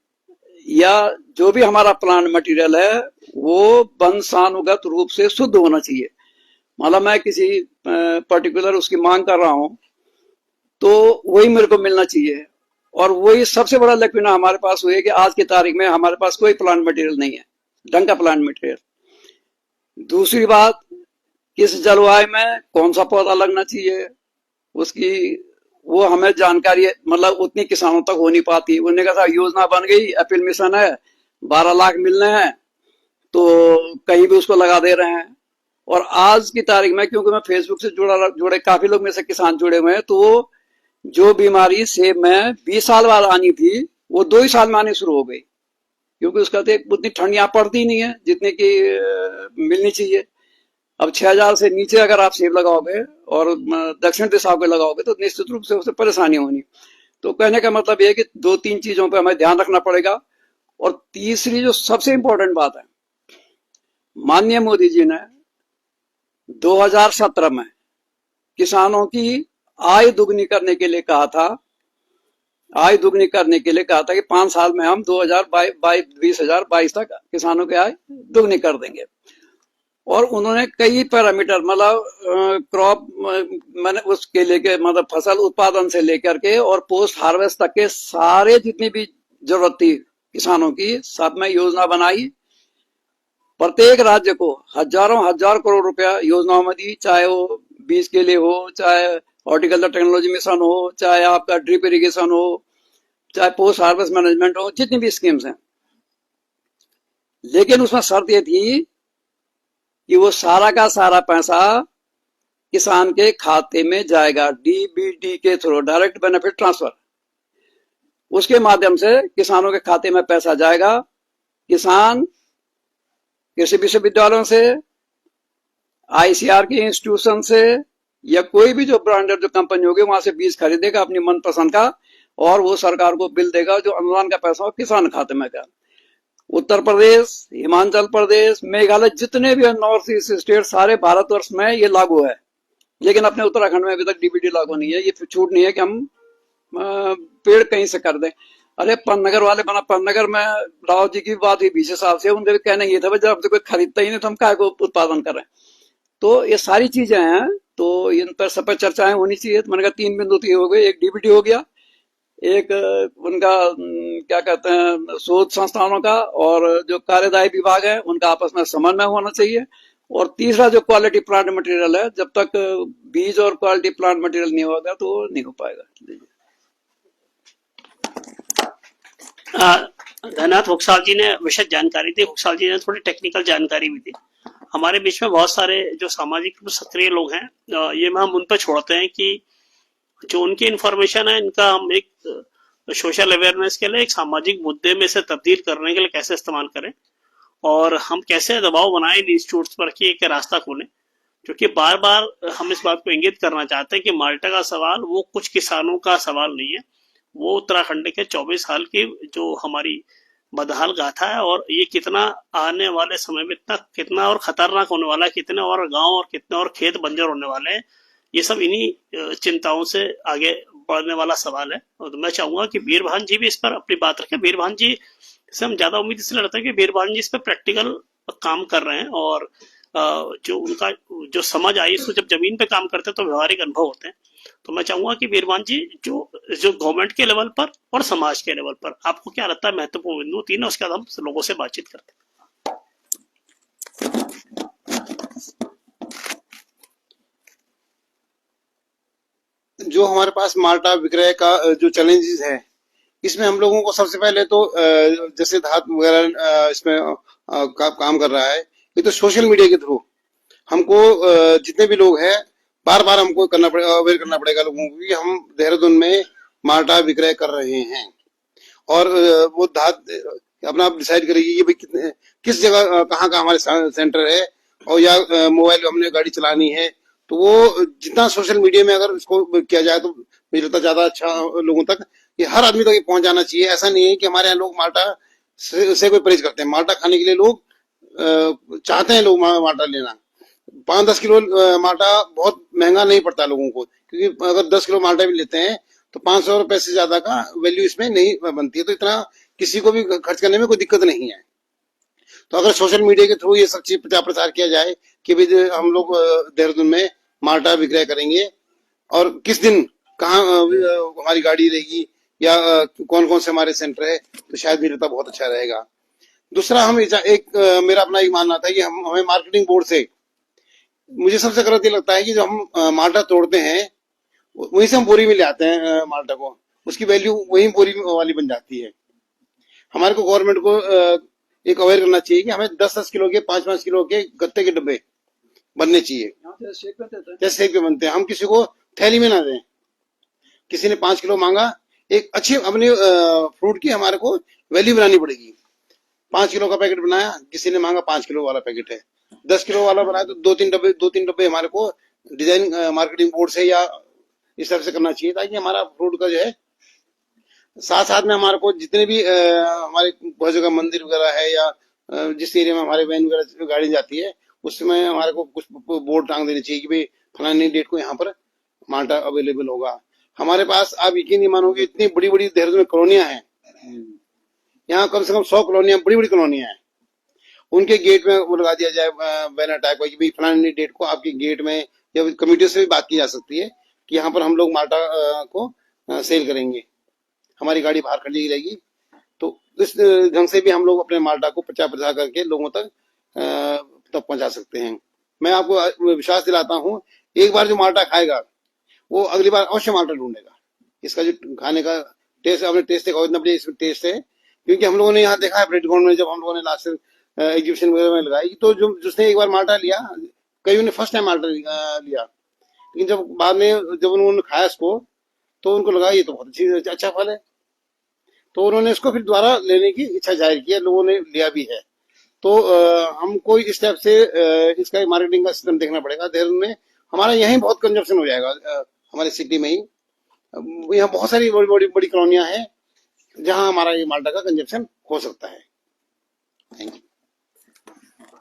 Speaker 3: या जो भी हमारा प्लांट मटेरियल है वो वंशानुगत रूप से शुद्ध होना चाहिए। मतलब मैं किसी पर्टिकुलर उसकी मांग कर रहा हूं तो वही मेरे को मिलना चाहिए। और वही सबसे बड़ा लैक्यूना हमारे पास हुई है कि आज की तारीख में हमारे पास कोई प्लांट मटेरियल नहीं है, ढंग का प्लांट मटेरियल। दूसरी बात, किस जलवायु में कौन सा पौधा लगना चाहिए उसकी वो हमें जानकारी मतलब उतनी किसानों तक हो नहीं पाती। उन्होंने कहा योजना बन गई, अपील मिशन है, 12 लाख मिलने हैं, तो कहीं भी उसको लगा दे रहे हैं। और आज की तारीख में क्योंकि मैं फेसबुक से जुड़े काफी लोग में से किसान जुड़े हुए हैं, तो जो बीमारी सेब में 20 साल बाद आनी थी वो 2 ही साल में आनी शुरू हो गई, क्योंकि उसका तो उतनी ठंड यहाँ पड़ती नहीं है जितनी की मिलनी चाहिए। अब 6000 से नीचे अगर आप सेब लगाओगे और दक्षिण दिशा को लगाओगे तो निश्चित रूप से उससे परेशानी होनी। तो कहने का मतलब यह है कि 2-3 चीजों पे हमें ध्यान रखना पड़ेगा। और तीसरी जो सबसे इंपॉर्टेंट बात है, माननीय मोदी जी ने 2017 में किसानों की आय दुगनी करने के लिए कहा था, कि 5 साल में हम 2022 तक किसानों की आय दुगनी कर देंगे। और उन्होंने कई पैरामीटर मतलब क्रॉप मैंने उसके लेके मतलब फसल उत्पादन से लेकर के और पोस्ट हार्वेस्ट तक के सारे जितनी भी जरूरत थी किसानों की, सब में योजना बनाई। प्रत्येक राज्य को हजार करोड़ रुपया योजनाओं में दी, चाहे वो बीज के लिए हो, चाहे हॉर्टिकल्चर टेक्नोलॉजी मिशन हो, चाहे आपका ड्रिप इरिगेशन हो, चाहे पोस्ट हार्वेस्ट मैनेजमेंट हो, जितनी भी स्कीम्स हैं। लेकिन उसमें शर्त ये थी कि वो सारा का सारा पैसा किसान के खाते में जाएगा, डीबीटी के थ्रू, डायरेक्ट बेनिफिट ट्रांसफर। उसके माध्यम से किसानों के खाते में पैसा जाएगा। किसान कृषि विश्वविद्यालयों से, आईसीआर के इंस्टीट्यूशन से या कोई भी जो ब्रांडेड जो कंपनी होगी वहां से बीज खरीदेगा अपनी मनपसंद का, और वो सरकार को बिल देगा जो अनुदान का पैसा हो किसान खाते में का। उत्तर प्रदेश, हिमाचल प्रदेश, मेघालय, जितने भी नॉर्थ ईस्ट स्टेट, सारे भारतवर्ष में ये लागू है। लेकिन अपने उत्तराखंड में अभी तक डीबीटी लागू नहीं है। ये छूट नहीं है कि हम पेड़ कहीं से कर दें। अरे पन्नगर वाले बना, पन्नगर में राव जी की बात हुई 20 साल से, उनके कहने ये था जब हमसे कोई खरीदता ही नहीं तो हम काय को उत्पादन कर रहे हैं। तो ये सारी चीजें हैं, तो इन पर सब पर चर्चाएं होनी चाहिए। तो मैंने कहा 3 बिंदु हो गए, एक डीबीटी हो गया, एक उनका क्या कहते हैं शोध संस्थानों का और जो कार्यदायी विभाग है उनका आपस में समन्वय होना चाहिए। और तीसरा जो क्वालिटी प्लांट मटेरियल है, जब तक बीज और क्वालिटी प्लांट मटेरियल नहीं होगा तो नहीं हो पाएगा।
Speaker 1: धन्यवाद। हुक्साल जी ने विशद जानकारी दी, हुक्साल जी ने थोड़ी टेक्निकल जानकारी भी दी। हमारे बीच में बहुत सारे जो सामाजिक सक्रिय लोग हैं, ये हम उन पर छोड़ते हैं कि जो उनकी इंफॉर्मेशन है इनका हम एक सोशल अवेयरनेस के लिए एक सामाजिक मुद्दे में से तब्दील करने के लिए कैसे इस्तेमाल करें, और हम कैसे दबाव बनाए इन इंस्टीट्यूट्स पर कि एक रास्ता खोलें। क्योंकि बार बार हम इस बात को इंगित करना चाहते हैं कि माल्टा का सवाल वो कुछ किसानों का सवाल नहीं है, वो उत्तराखंड के 24 साल की जो हमारी बदहाल गाथा है, और ये कितना आने वाले समय में कितना और खतरनाक होने वाला है, कितने और गांव और कितने और खेत बंजर होने वाले हैं, ये सब इन्हीं चिंताओं से आगे बढ़ने वाला सवाल है। और मैं चाहूंगा कि बीरभान जी भी इस पर अपनी बात रखें। बीरभान जी से हम ज्यादा उम्मीद इसलिए रखते हैं कि बीरभान जी इस पर प्रैक्टिकल काम कर रहे हैं, और जो उनका जो समझ आई इसको जब जमीन पे काम करते हैं तो व्यवहारिक अनुभव होते हैं। तो मैं चाहूंगा कि बीरभान जी जो गवर्नमेंट के लेवल पर और समाज के लेवल पर आपको क्या लगता है महत्वपूर्ण बिंदु 3 है, उसके बाद हम लोगों से बातचीत करते हैं।
Speaker 4: जो हमारे पास माल्टा विक्रय का जो चैलेंजेस है, इसमें हम लोगों को सबसे पहले तो जैसे धातु वगैरह इसमें काम कर रहा है, ये तो सोशल मीडिया के थ्रू हमको जितने भी लोग हैं बार बार हमको करना पड़ेगा, अवेयर करना पड़ेगा लोगों को कि हम देहरादून में माल्टा विक्रय कर रहे हैं। और वो अपना आप डिसाइड करेगी कि भाई कितने किस जगह कहाँ का हमारे सेंटर है, और या मोबाइल हमने गाड़ी चलानी है, तो वो जितना सोशल मीडिया में अगर इसको किया जाए तो मुझे लगता है ज्यादा अच्छा लोगों तक, ये हर आदमी तक ये पहुंच जाना चाहिए। ऐसा नहीं है कि हमारे यहाँ लोग माल्टा से कोई परहेज करते हैं। माल्टा खाने के लिए लोग चाहते हैं, लोग माल्टा लेना। 5-10 किलो माल्टा बहुत महंगा नहीं पड़ता लोगों को, क्योंकि अगर 10 किलो माल्टा भी लेते हैं तो 500 रुपए से ज्यादा का वैल्यू इसमें नहीं बनती है, तो इतना किसी को भी खर्च करने में कोई दिक्कत नहीं है। तो अगर सोशल मीडिया के थ्रू ये सब चीज प्रचार प्रसार किया जाए कि भाई हम लोग देहरादून में माल्टा विक्रय करेंगे, और किस दिन कहाँ हमारी गाड़ी रहेगी, या कौन कौन से हमारे सेंटर है, तो शायद मेरे लिए बहुत अच्छा रहेगा। दूसरा, हम मेरा अपना एक मानना था कि हमें मार्केटिंग बोर्ड से, मुझे सबसे गलत ये लगता है कि जो हम माल्टा तोड़ते हैं वहीं से हम बोरी में ले आते हैं माल्टा को, उसकी वैल्यू वहीं बोरी वाली बन जाती है। हमारे को गवर्नमेंट को एक अवेयर करना चाहिए कि हमें 10-10 किलो के 5-5 किलो के गत्ते के डब्बे बनने चाहिए, जैसे शेक पे बनते हैं। हम किसी को थैली में ना दें। किसी ने 5 किलो मांगा, एक अच्छी अपनी फ्रूट की हमारे को वैल्यू बनानी पड़ेगी। 5 किलो का पैकेट बनाया, किसी ने मांगा 5 किलो वाला पैकेट है, 10 किलो वाला बनाया तो 2-3 डब्बे हमारे को डिजाइन मार्केटिंग बोर्ड से या इस तरह से करना चाहिए, ताकि हमारा फ्रूट का जो है, साथ साथ में हमारे को जितने भी हमारे बहुत जगह मंदिर वगैरह है, या जिस एरिया में हमारे वैन वगैरह गाड़ी जाती है, उसमें हमारे को कुछ बोर्ड टांग देनी चाहिए कि भाई फलानी डेट को यहाँ पर माल्टा अवेलेबल होगा। हमारे पास आप यकीन नहीं मानोगे, इतनी बड़ी बड़ी देहरादून में कॉलोनियां हैं। यहाँ कम से कम 100 कॉलोनियां, बड़ी बड़ी कॉलोनियां हैं। उनके गेट में वो लगा दिया जाए बैनर टाइप का कि भाई फलानी डेट को आपके गेट में, या कम्युनिटी से भी बात की जा सकती है कि यहाँ पर हम लोग माल्टा को सेल करेंगे, हमारी गाड़ी बाहर खड़ी रहेगी। तो इस ढंग से भी हम लोग अपने माल्टा को प्रचार प्रसार करके लोगों तक पहुंचा सकते हैं। मैं आपको विश्वास दिलाता हूँ, एक बार जो माल्टा खाएगा वो अगली बार अवश्य माल्टा ढूंढेगा। इसका जो खाने का टेस्ट, आपने टेस्ट देखा इतना बढ़िया इसमें टेस्ट है, क्योंकि हम लोगों ने यहाँ देखा है प्लेट ग्राउंड में, जब हम लोगों ने लास्ट एग्जीबिशन वगैरह में लगाई, तो जो जिसने एक बार माल्टा लिया, कई ने फर्स्ट टाइम माल्टा लिया, लेकिन जब बाद में जब उन्होंने खाया इसको, तो उनको लगा ये तो बहुत अच्छा फल है, तो उन्होंने इसको फिर दोबारा लेने की इच्छा जाहिर की, लोगों ने लिया भी है। तो हमको इस टाइप से इसका मार्केटिंग का सिस्टम देखना पड़ेगा। देहरादून में हमारा यहीं बहुत कंजप्शन हो जाएगा, हमारे सिटी में ही। यहाँ बहुत सारी बड़ी बड़ी कॉलोनियां हैं जहां हमारा ये माल्टा का कंजप्शन हो सकता है। Thank you.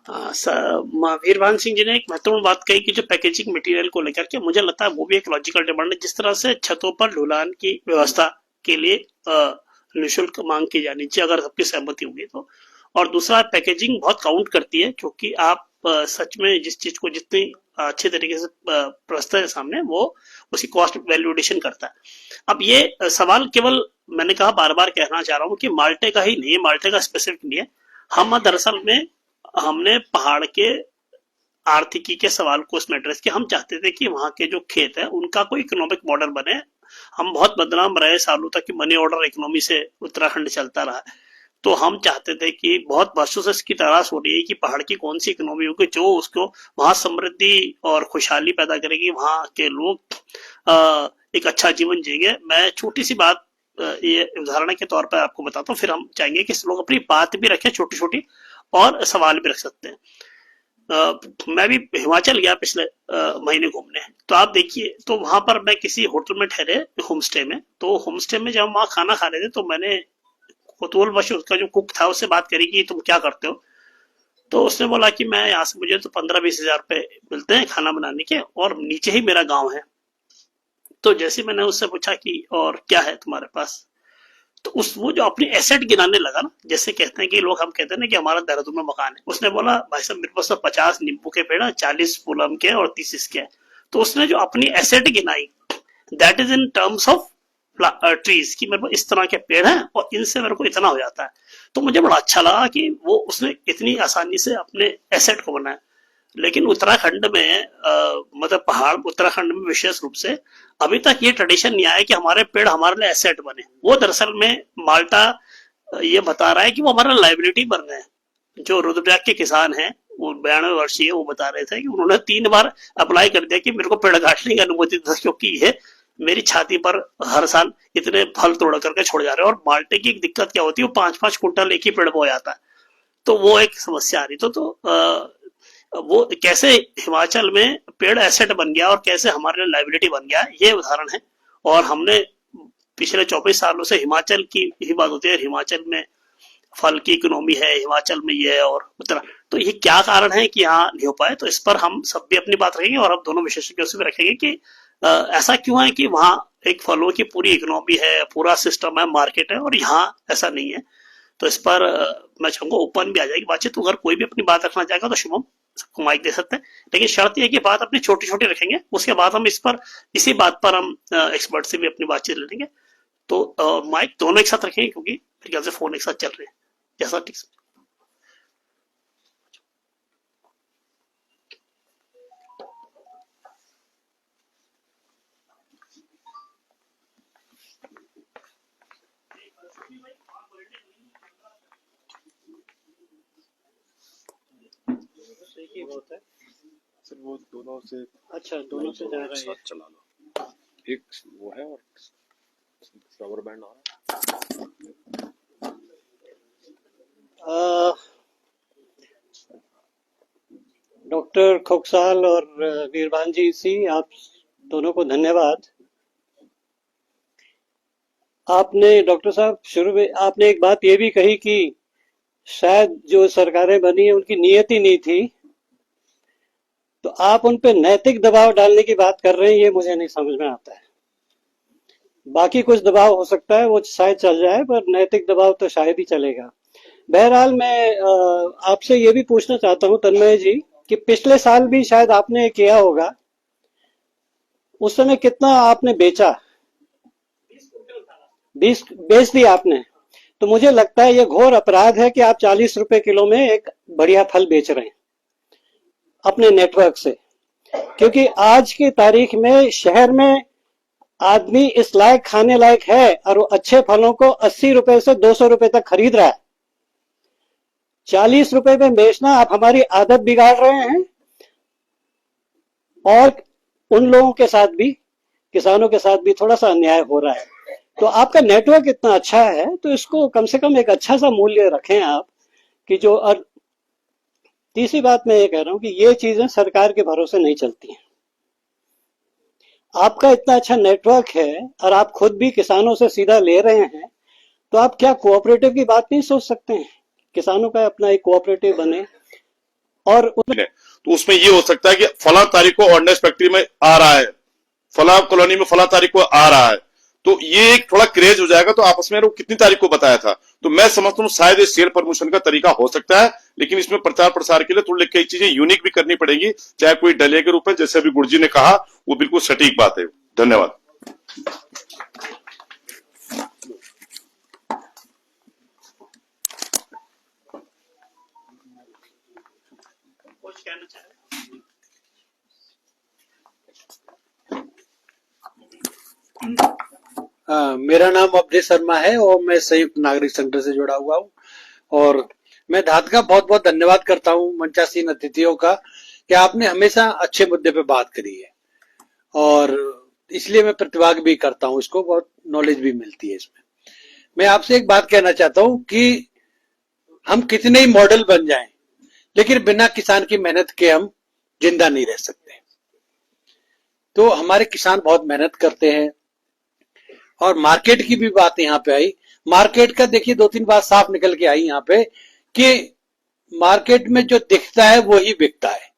Speaker 1: वीरभान सिंह जी ने एक महत्वपूर्ण बात कही कि जो पैकेजिंग मटेरियल को लेकर के, मुझे लगता है वो भी एक लॉजिकल डिमांड है। जिस तरह से छतों पर ढुलान की व्यवस्था के लिए निःशुल्क मांग की जानी चाहिए, अगर सबकी सहमति होगी तो। और दूसरा, पैकेजिंग बहुत काउंट करती है, क्योंकि आप सच में जिस चीज को जितनी अच्छे तरीके से प्रस्तुत है सामने, वो उसकी कॉस्ट वैल्यूएशन करता है। अब ये सवाल केवल, मैंने कहा बार बार कहना चाह रहा हूँ कि माल्टे का ही नहीं है, माल्टे का स्पेसिफिक नहीं है। हम दरअसल में हमने पहाड़ के आर्थिकी के सवाल को उसमें एड्रेस किया। हम चाहते थे कि वहां के जो खेत है उनका कोई इकोनॉमिक मॉडल बने। हम बहुत बदनाम रहे सालों तक कि मनी ऑर्डर इकोनॉमी से उत्तराखंड चलता रहा, तो हम चाहते थे कि बहुत वर्षों से इसकी तलाश हो रही है कि पहाड़ की कौन सी इकोनॉमी होगी जो उसको वहां समृद्धि और खुशहाली पैदा करेगी, वहां के लोग एक अच्छा जीवन जिएंगे। मैं छोटी सी बात ये उदाहरण के तौर पर आपको बताता हूँ, फिर हम चाहेंगे कि लोग अपनी बात भी रखें छोटी छोटी, और सवाल भी रख सकते हैं। मैं भी हिमाचल गया पिछले महीने घूमने, तो आप देखिए, तो वहां पर मैं किसी होटल में ठहरे, होम स्टे में, तो होम स्टे में जब हम वहां खाना खा रहे थे, तो मैंने कुतूहलवश उसका जो कुक था उससे बात करी कि तुम क्या करते हो। तो उसने बोला कि मैं यहाँ से, मुझे तो 15-20 हजार रुपए मिलते हैं खाना बनाने के, और नीचे ही मेरा गाँव है। तो जैसे मैंने उससे पूछा कि और क्या है तुम्हारे पास, तो वो जो अपनी एसेट गिनाने लगा ना, जैसे कहते हैं कि लोग, हम कहते हैं ना कि हमारा देहरादून में मकान है, उसने बोला भाई साहब मेरे पास तो 50 नींबू के पेड़, 40 फूलम के और 30 इसके। तो उसने जो अपनी एसेट गिनाई, that is in terms of trees, कि मेरे पास इस तरह के पेड़ हैं और इनसे मेरे को इतना हो जाता है। तो मुझे बड़ा अच्छा लगा कि वो उसने इतनी आसानी से अपने एसेट को बनाया। लेकिन उत्तराखंड में मतलब पहाड़ उत्तराखंड में विशेष रूप से अभी तक ये ट्रेडिशन नहीं आया कि हमारे पेड़ हमारे लिए एसेट बने। वो दरअसल में माल्टा ये बता रहा है कि वो हमारा लाइबिलिटी बन रहे हैं। जो रुद्रप्रयाग के किसान हैं, वो 92 वर्षीय, वो बता रहे थे कि उन्होंने 3 बार अप्लाई कर दिया कि मेरे को पेड़ काटने की अनुमति दो, क्योंकि ये मेरी छाती पर हर साल इतने फल तोड़ करके छोड़ जा रहे हैं। और माल्टे की एक दिक्कत क्या होती है, वो 5-5 कुंटल एक ही पेड़ पे हो जाता है, तो वो एक समस्या आ रही। वो कैसे हिमाचल में पेड़ एसेट बन गया और कैसे हमारे लिए लाइबिलिटी बन गया, ये उदाहरण है। और हमने पिछले 24 सालों से हिमाचल की ही बात होती है, हिमाचल में फल की इकोनॉमी है, हिमाचल में ये है और उतना, तो ये क्या कारण है कि यहाँ नहीं हो पाए। तो इस पर हम सब भी अपनी बात रखेंगे और अब दोनों विशेषज्ञों से भी रखेंगे कि ऐसा क्यों है कि वहाँ एक फलों की पूरी इकोनॉमी है, पूरा सिस्टम है, मार्केट है, और यहाँ ऐसा नहीं है। तो इस पर मैं चाहूंगा ओपन भी आ जाएगी बातचीत। तो अगर कोई भी अपनी बात रखना चाहेगा तो शुभम सबको माइक दे सकते हैं, लेकिन शर्त यह कि बात अपनी छोटी छोटी रखेंगे। उसके बाद हम इसी बात पर हम एक्सपर्ट से भी अपनी बातचीत लेंगे। तो माइक दोनों एक साथ रखेंगे, क्योंकि मेरे ख्याल से फोन एक साथ चल रहे हैं, जैसा ठीक।
Speaker 5: सर वो दोनों से
Speaker 1: अच्छा, दोनों से जा रहा है।
Speaker 5: साथ चला लो, एक वो है और रबर बैंड आ रहा है।
Speaker 6: डॉक्टर खोकसाल और वीरबान जी सी, आप दोनों को धन्यवाद। आपने डॉक्टर साहब शुरू में आपने एक बात ये भी कही कि शायद जो सरकारें बनी है उनकी नीयत ही नहीं थी, तो आप उन पे नैतिक दबाव डालने की बात कर रहे हैं, ये मुझे नहीं समझ में आता है। बाकी कुछ दबाव हो सकता है वो शायद चल जाए, पर नैतिक दबाव तो शायद ही चलेगा। बहरहाल मैं आपसे ये भी पूछना चाहता हूँ तन्मय जी कि पिछले साल भी शायद आपने किया होगा, उस समय कितना आपने बेचा? 20 बेच दिया आपने। तो मुझे लगता है ये घोर अपराध है कि आप 40 रुपए किलो में एक बढ़िया फल बेच रहे हैं अपने नेटवर्क से, क्योंकि आज की तारीख में शहर में आदमी इस लायक खाने लायक है और वो अच्छे फलों को 80 रुपए से 200 रुपए तक खरीद रहा है। 40 रुपए में बेचना, आप हमारी आदत बिगाड़ रहे हैं और उन लोगों के साथ भी, किसानों के साथ भी थोड़ा सा अन्याय हो रहा है। तो आपका नेटवर्क इतना अच्छा है तो इसको कम से कम एक अच्छा सा मूल्य रखें आप कि जो। और तीसरी बात मैं ये कह रहा हूं कि ये चीजें सरकार के भरोसे नहीं चलती हैं। आपका इतना अच्छा नेटवर्क है और आप खुद भी किसानों से सीधा ले रहे हैं, तो आप क्या कोऑपरेटिव की बात नहीं सोच सकते हैं? किसानों का अपना एक कोऑपरेटिव बने और
Speaker 7: तो उसमें ये हो सकता है कि फला तारीख को ऑर्डिनेंस फैक्ट्री में आ रहा है, फला कॉलोनी में फला तारीख को आ रहा है, तो ये एक थोड़ा क्रेज हो जाएगा। तो आपस में वो कितनी तारीख को बताया था, तो मैं समझता हूँ शायद ये सेल प्रमोशन का तरीका हो सकता है, लेकिन इसमें प्रचार प्रसार के लिए थोड़ी कई चीजें यूनिक भी करनी पड़ेगी, चाहे कोई डले के रूप में, जैसे अभी गुरुजी ने कहा, वो बिल्कुल सटीक बात है। धन्यवाद।
Speaker 1: कुछ कहना चाह रहे हैं?
Speaker 8: मेरा नाम अभय शर्मा है और मैं संयुक्त नागरिक सेंटर से जुड़ा हुआ हूँ। और मैं धात का बहुत बहुत धन्यवाद करता हूँ मंचासीन अतिथियों का कि आपने हमेशा अच्छे मुद्दे पे बात करी है, और इसलिए मैं प्रतिभाग भी करता हूँ, इसको बहुत नॉलेज भी मिलती है इसमें। मैं आपसे एक बात कहना चाहता हूँ कि हम कितने ही मॉडल बन जाएं, लेकिन बिना किसान की मेहनत के हम जिंदा नहीं रह सकते। तो हमारे किसान बहुत मेहनत करते हैं। और मार्केट की भी बात यहाँ पे आई। मार्केट का देखिए 2-3 बात साफ निकल के आई यहाँ पे कि मार्केट में जो दिखता है वही बिकता है,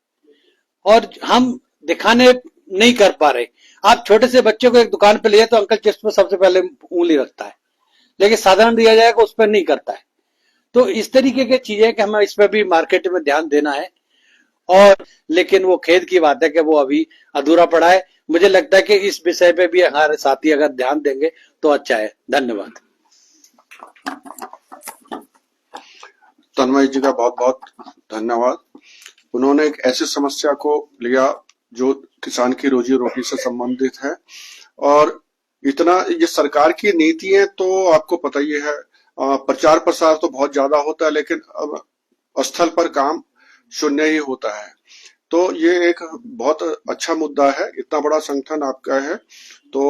Speaker 8: और हम दिखाने नहीं कर पा रहे। आप छोटे से बच्चे को एक दुकान पे ले जाए तो अंकल चिप्स पे सबसे पहले उंगली रखता है, लेकिन साधारण दिया जाएगा उस पर नहीं करता है। तो इस तरीके की चीजें कि हमें इस पर भी मार्केट में ध्यान देना है। और लेकिन वो खेद की बात है कि वो अभी अधूरा पड़ा है। मुझे लगता है कि इस विषय पे भी हमारे साथी अगर ध्यान देंगे तो अच्छा है। धन्यवाद।
Speaker 9: तन्मय जी का बहुत बहुत धन्यवाद। उन्होंने एक ऐसी समस्या को लिया जो किसान की रोजी रोटी से संबंधित है, और इतना ये सरकार की नीति है तो आपको पता ही है, प्रचार प्रसार तो बहुत ज्यादा होता है, लेकिन अब स्थल पर काम शून्य ही होता है। तो ये एक बहुत अच्छा मुद्दा है। इतना बड़ा संगठन आपका है तो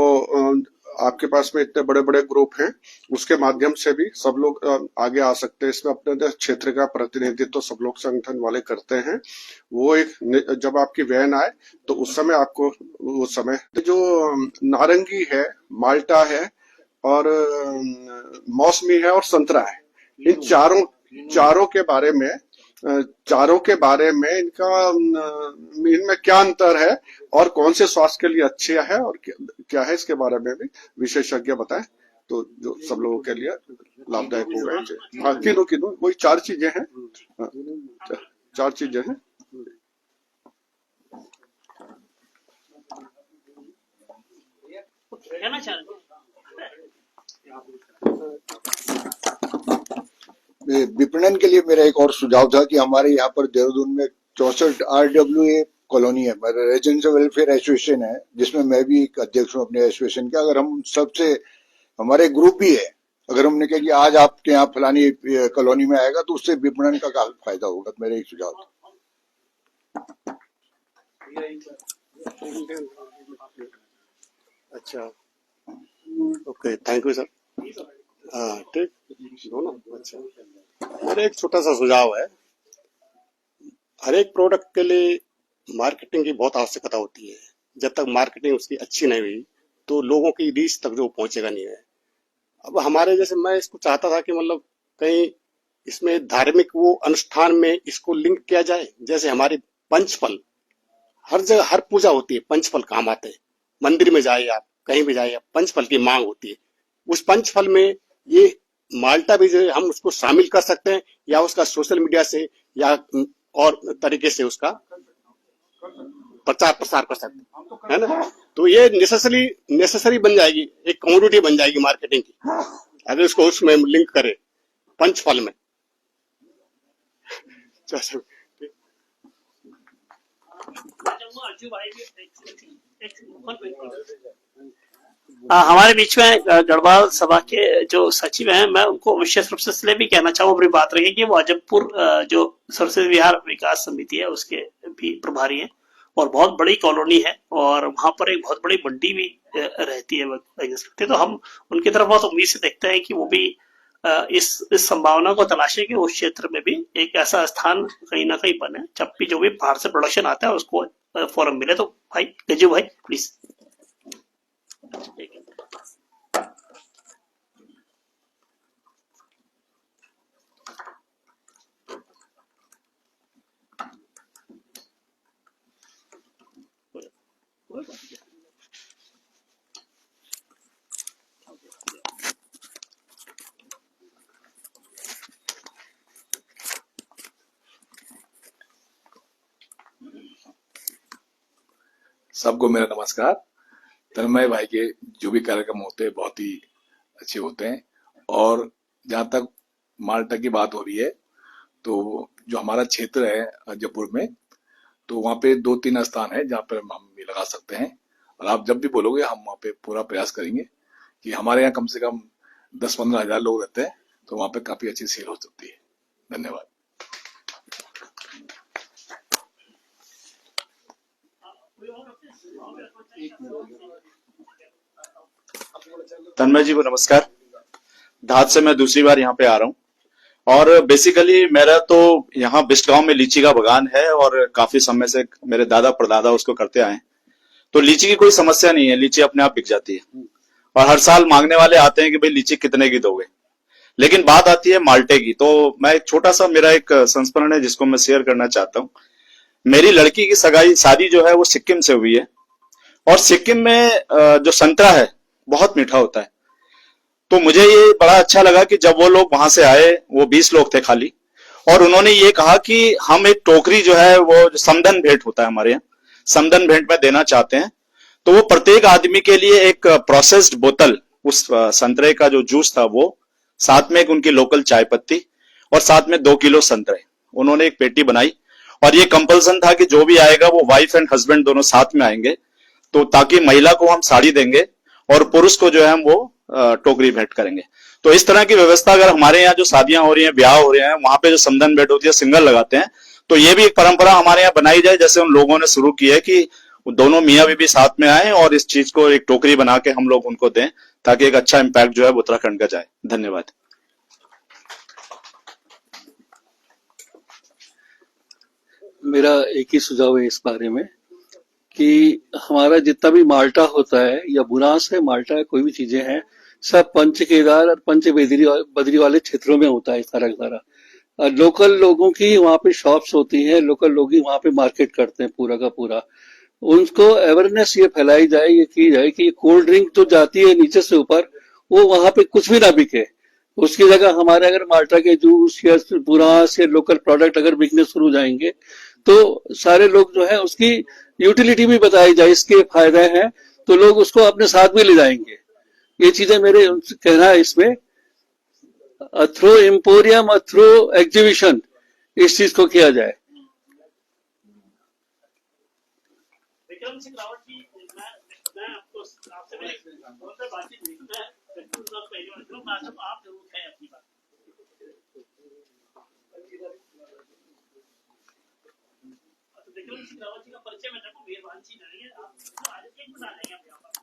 Speaker 9: आपके पास में इतने बड़े बड़े ग्रुप हैं, उसके माध्यम से भी सब लोग आगे आ सकते हैं। इसमें अपने क्षेत्र का प्रतिनिधित्व सब लोग संगठन वाले करते हैं। वो एक जब आपकी वैन आए तो उस समय आपको उस समय जो नारंगी है, माल्टा है और मौसमी है और संतरा है, इन चारों के बारे में इनमें क्या अंतर है और कौन से स्वास्थ्य के लिए अच्छे है और क्या है, इसके बारे में भी विशेषज्ञ बताएं तो जो सब लोगों के लिए लाभदायक होगा। हाँ, किनो वही 4 चीजें हैं। हाँ, 4 चीजें हैं।
Speaker 10: विपणन के लिए मेरा एक और सुझाव था कि हमारे यहाँ पर देहरादून में 64 RWA कॉलोनी है, रेजिडेंशियल वेलफेयर एसोसिएशन है, जिसमें मैं भी एक अध्यक्ष हूँ अपने एसोसिएशन का। अगर हम सबसे, हमारे ग्रुप भी है, अगर हमने कहा कि आज आपके यहाँ फलानी कॉलोनी में आएगा तो उससे विपणन का काफी फायदा होगा। मेरा एक सुझाव था।
Speaker 4: अच्छा, ओके, थैंक यू सर। हाँ, ठीक, दोनों अच्छा। मेरा एक छोटा सा सुझाव है, हर एक प्रोडक्ट के लिए मार्केटिंग की बहुत आवश्यकता होती है। जब तक मार्केटिंग उसकी अच्छी नहीं हुई तो लोगों की रीच तक जो पहुंचेगा नहीं है। अब हमारे जैसे, मैं इसको चाहता था कि मतलब कहीं इसमें धार्मिक वो अनुष्ठान में इसको लिंक किया जाए। जैसे हमारी पंचफल, हर जगह हर पूजा होती है, पंचफल काम आते हैं। मंदिर में जाइए आप, कहीं भी जाइए, पंचफल की मांग होती है। उस पंचफल में ये माल्टा भी जो है हम उसको शामिल कर सकते हैं, या उसका सोशल मीडिया से या और तरीके से उसका प्रचार प्रसार कर सकते हैं, है ना। तो ये नेसेसरी बन जाएगी, एक कमोडिटी बन जाएगी मार्केटिंग की, अगर इसको उसमें लिंक करे पंचफल में।
Speaker 1: हमारे बीच में गढ़वाल सभा के जो सचिव हैं, मैं उनको विशेष रूप से इसलिए भी कहना चाहूँ, अपनी बात रखी कि वो अजबपुर जो सरस्वती विहार विकास समिति है उसके भी प्रभारी हैं, और बहुत बड़ी कॉलोनी है और वहां पर एक बहुत बड़ी मंडी भी रहती है। तो हम उनकी तरफ बहुत उम्मीद से देखते हैं कि वो भी इस संभावना को तलाशे कि उस क्षेत्र में भी एक ऐसा स्थान कहीं ना कहीं बने, जब भी जो भी बाहर से प्रोडक्शन आता है उसको फोरम मिले। तो भाई गजू भाई प्लीज।
Speaker 11: सबको मेरा नमस्कार। तन्मय भाई के जो भी कार्यक्रम होते हैं बहुत ही अच्छे होते हैं। और जहां तक माल्टा की बात हो रही है, तो जो हमारा क्षेत्र है अजयपुर में, तो वहाँ पे 2-3 स्थान है जहाँ पर हम भी लगा सकते हैं। और आप जब भी बोलोगे हम वहाँ पे पूरा प्रयास करेंगे कि हमारे यहाँ कम से कम 10-15 हजार लोग रहते हैं, तो वहाँ पे काफी अच्छी सेल हो सकती है। धन्यवाद।
Speaker 12: तन्मय जी को नमस्कार। धात से मैं दूसरी बार यहाँ पे आ रहा हूँ, और बेसिकली मेरा तो यहाँ बिस्टगांव में लीची का बागान है और काफी समय से मेरे दादा परदादा उसको करते आए हैं। तो लीची की कोई समस्या नहीं है, लीची अपने आप बिक जाती है और हर साल मांगने वाले आते हैं कि भाई लीची कितने की दोगे। लेकिन बात आती है माल्टे की, तो मैं एक छोटा सा, मेरा एक संस्मरण है जिसको मैं शेयर करना चाहता हूँ। मेरी लड़की की शादी जो है वो सिक्किम से हुई है, और सिक्किम में जो संतरा है बहुत मीठा होता है। तो मुझे ये बड़ा अच्छा लगा कि जब वो लोग वहां से आए, वो 20 लोग थे खाली, और उन्होंने ये कहा कि हम एक टोकरी जो है वो समधन भेंट होता है हमारे यहाँ, समधन भेंट में देना चाहते हैं। तो वो प्रत्येक आदमी के लिए एक प्रोसेस्ड बोतल उस संतरे का जो जूस था वो, साथ में एक उनकी लोकल चाय पत्ती और साथ में 2 किलो संतरे, उन्होंने एक पेटी बनाई। और ये कंपल्सन था कि जो भी आएगा वो वाइफ एंड हस्बैंड दोनों साथ में आएंगे, तो ताकि महिला को हम साड़ी देंगे और पुरुष को जो है हम वो टोकरी भेंट करेंगे। तो इस तरह की व्यवस्था अगर हमारे यहाँ जो शादियां हो रही हैं, ब्याह हो रहे हैं, वहां पे जो समधन भेंट होती है, सिंगल लगाते हैं, तो ये भी एक परंपरा हमारे यहाँ बनाई जाए, जैसे उन लोगों ने शुरू की है कि दोनों मियाँ बीबी साथ में आए और इस चीज को एक टोकरी बना के हम लोग उनको दें, ताकि एक अच्छा इम्पैक्ट जो है वो उत्तराखंड का जाए। धन्यवाद।
Speaker 3: मेरा एक ही सुझाव है इस बारे में कि हमारा जितना भी माल्टा होता है या बुनास है, माल्टा है, कोई भी चीजें हैं, सब पंच केदार और पंच बद्री वाले क्षेत्रों में होता है सारा का सारा। लोकल लोगों की वहाँ पे शॉप्स होती हैं, लोकल लोग ही वहाँ पे मार्केट करते हैं पूरा का पूरा। उनको अवेयरनेस ये फैलाई जाए, ये की जाए कि कोल्ड ड्रिंक जो जाती है नीचे से ऊपर, वो वहाँ पे कुछ भी ना बिके। उसकी जगह हमारे अगर माल्टा के जूस या बुनास या लोकल प्रोडक्ट अगर बिकने शुरू हो जाएंगे तो सारे लोग जो है उसकी यूटिलिटी भी बताई जाए, इसके फायदे हैं, तो लोग उसको अपने साथ भी ले जाएंगे। ये चीजें मेरे कहना है इसमें, थ्रू एम्पोरियम और थ्रू एग्जीबिशन इस चीज को किया जाए।
Speaker 1: विक्रम सिंह रावत जी, मैं आपको आपसे बातचीत नहीं, आप जरूर कहें अपनी बात। विक्रम सिंह रावत जी का परिचय मैं रखूं, मेहरबान जी नहीं है, आप आज एक बता देंगे आप यहाँ पर।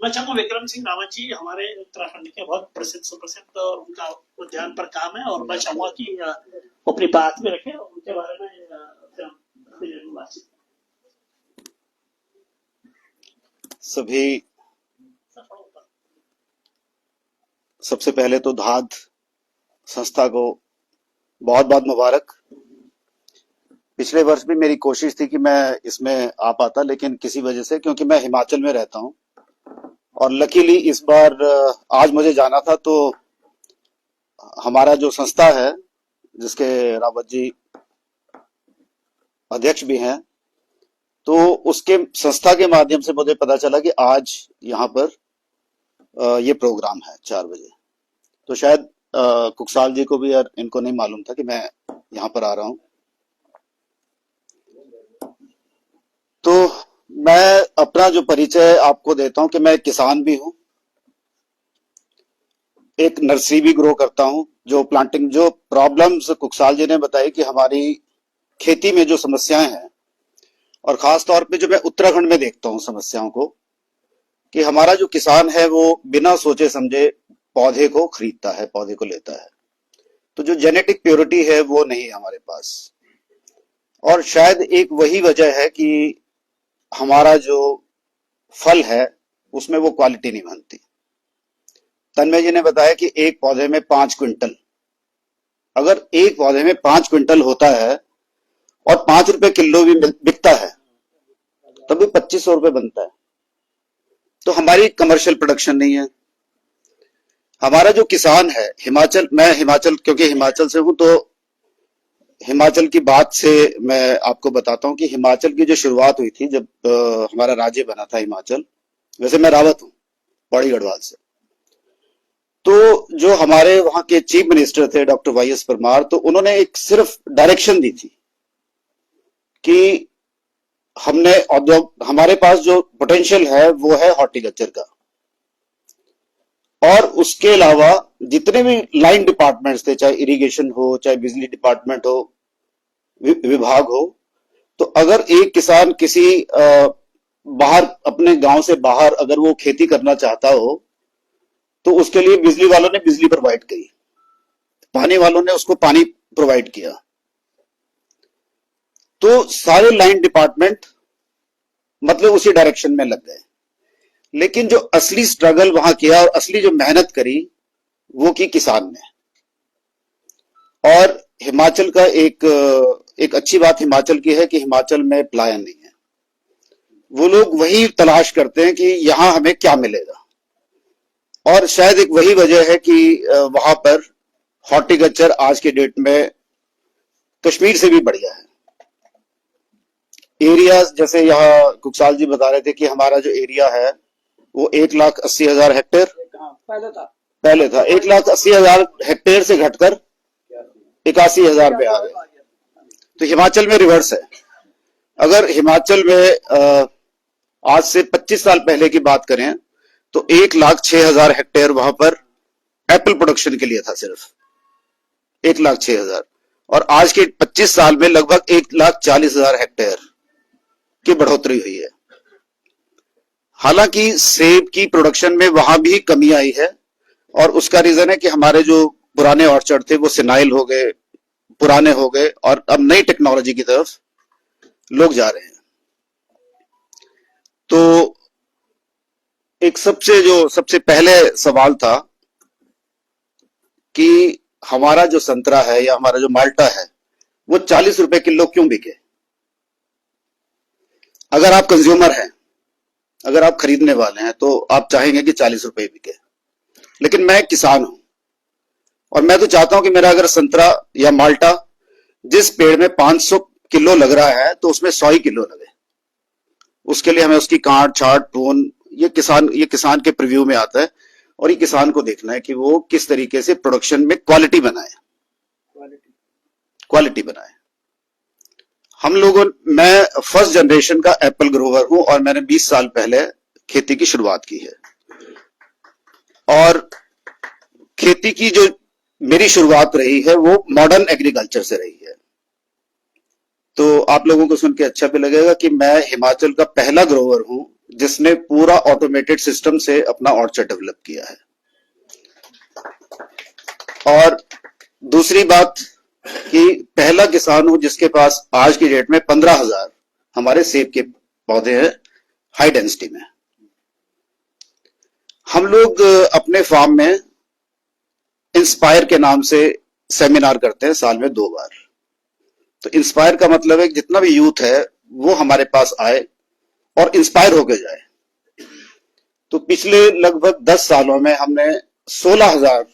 Speaker 1: मैं चाहूंगा विक्रम सिंह रावत जी हमारे उत्तराखंड के बहुत प्रसिद्ध सुप्रसिद्ध और उनका उद्यान पर काम है, और मैं चाहूंगा कि वो अपनी बात में रखें और उनके बारे में जरूर बातचीत।
Speaker 12: सबसे पहले तो धाद संस्था को बहुत बहुत मुबारक। पिछले वर्ष भी मेरी कोशिश थी कि मैं इसमें आ पाता, लेकिन किसी वजह से, क्योंकि मैं हिमाचल में रहता हूं, और लकीली इस बार आज मुझे जाना था, तो हमारा जो संस्था है जिसके रावत जी अध्यक्ष भी हैं, तो उसके संस्था के माध्यम से मुझे पता चला कि आज यहाँ पर ये प्रोग्राम है 4 बजे। तो शायद कुकसाल जी को भी और इनको नहीं मालूम था कि मैं यहाँ पर आ रहा हूं। तो मैं अपना जो परिचय आपको देता हूं कि मैं किसान भी हूं, एक नर्सरी भी ग्रो करता हूं। जो प्लांटिंग जो प्रॉब्लम्स कुकसाल जी ने बताई कि हमारी खेती में जो समस्याएं हैं, और खास तौर पे जो मैं उत्तराखंड में देखता हूं समस्याओं को, कि हमारा जो किसान है वो बिना सोचे समझे पौधे को खरीदता है, पौधे को लेता है। तो जो जेनेटिक प्योरिटी है वो नहीं है हमारे पास, और शायद एक वही वजह है कि हमारा जो फल है उसमें वो क्वालिटी नहीं बनती। तन्मय जी ने बताया कि एक पौधे में 5 क्विंटल, अगर एक पौधे में 5 क्विंटल होता है और 5 रुपए किलो भी बिकता है, तब भी 2500 रुपए बनता है। तो हमारी कमर्शियल प्रोडक्शन नहीं है। हमारा जो किसान है हिमाचल, मैं हिमाचल, क्योंकि हिमाचल से हूं, तो हिमाचल की बात से मैं आपको बताता हूं कि हिमाचल की जो शुरुआत हुई थी जब हमारा राज्य बना था हिमाचल, वैसे मैं रावत हूं पौड़ी गढ़वाल से, तो जो हमारे वहां के चीफ मिनिस्टर थे डॉक्टर वाई.एस. परमार, तो उन्होंने एक सिर्फ डायरेक्शन दी थी कि हमने हमारे पास जो पोटेंशियल है वो है हॉर्टिकल्चर का, और उसके अलावा जितने भी लाइन डिपार्टमेंट्स थे, चाहे इरिगेशन हो, चाहे बिजली डिपार्टमेंट हो, विभाग हो, तो अगर एक किसान किसी बाहर, अपने गांव से बाहर अगर वो खेती करना चाहता हो, तो उसके लिए बिजली वालों ने बिजली प्रोवाइड की, पानी वालों ने उसको पानी प्रोवाइड किया। तो सारे लाइन डिपार्टमेंट मतलब उसी डायरेक्शन में लग गए। लेकिन जो असली स्ट्रगल वहां किया और असली जो मेहनत करी वो की किसान ने। और हिमाचल का एक अच्छी बात हिमाचल की है कि हिमाचल में पलायन नहीं है। वो लोग वही तलाश करते हैं कि यहां हमें क्या मिलेगा, और शायद एक वही वजह है कि वहां पर हॉर्टिकल्चर आज के डेट में कश्मीर से भी बढ़िया है। एरियाज जैसे यहाँ कुकसाल जी बता रहे थे कि हमारा जो एरिया है वो 1,80,000 हेक्टेयर पहले था 1,80,000 हेक्टेयर से घटकर 81,000 पे आ गया। तो हिमाचल में रिवर्स है। अगर हिमाचल में आज से 25 साल पहले की बात करें तो 1,06,000 हेक्टेयर वहां पर एप्पल प्रोडक्शन के लिए था, सिर्फ 1,06,000।
Speaker 13: और आज के 25 साल में लगभग 1,40,000 हेक्टेयर की बढ़ोतरी हुई है। हालांकि सेब की प्रोडक्शन में वहां भी कमी आई है और उसका रीजन है कि हमारे जो पुराने ऑर्चर्ड थे वो सिनाइल हो गए, पुराने हो गए और अब नई टेक्नोलॉजी की तरफ लोग जा रहे हैं। तो एक सबसे पहले सवाल था कि हमारा जो संतरा है या हमारा जो माल्टा है वो 40 रुपए किलो क्यों बिके? अगर आप कंज्यूमर हैं, अगर आप खरीदने वाले हैं तो आप चाहेंगे कि 40 रुपए बिके। लेकिन मैं किसान हूं और मैं तो चाहता हूं कि मेरा अगर संतरा या माल्टा जिस पेड़ में 500 किलो लग रहा है तो उसमें 100 ही किलो लगे। उसके लिए हमें उसकी काट छाट प्रून ये किसान के प्रीव्यू में आता है और ये किसान को देखना है कि वो किस तरीके से प्रोडक्शन में क्वालिटी बनाए। मैं फर्स्ट जनरेशन का एप्पल ग्रोवर हूं और मैंने 20 साल पहले खेती की शुरुआत की है और खेती की जो मेरी शुरुआत रही है वो मॉडर्न एग्रीकल्चर से रही है। तो आप लोगों को सुन के अच्छा भी लगेगा कि मैं हिमाचल का पहला ग्रोवर हूं जिसने पूरा ऑटोमेटेड सिस्टम से अपना ऑर्चर्ड डेवलप किया है। और दूसरी बात कि पहला किसान हूं जिसके पास आज की डेट में 15,000 हमारे सेब के पौधे हैं हाई डेंसिटी में। हम लोग अपने फार्म में इंस्पायर के नाम से सेमिनार करते हैं साल में 2 बार। तो इंस्पायर का मतलब है कि जितना भी यूथ है वो हमारे पास आए और इंस्पायर होकर जाए। तो पिछले लगभग 10 सालों में हमने 16,000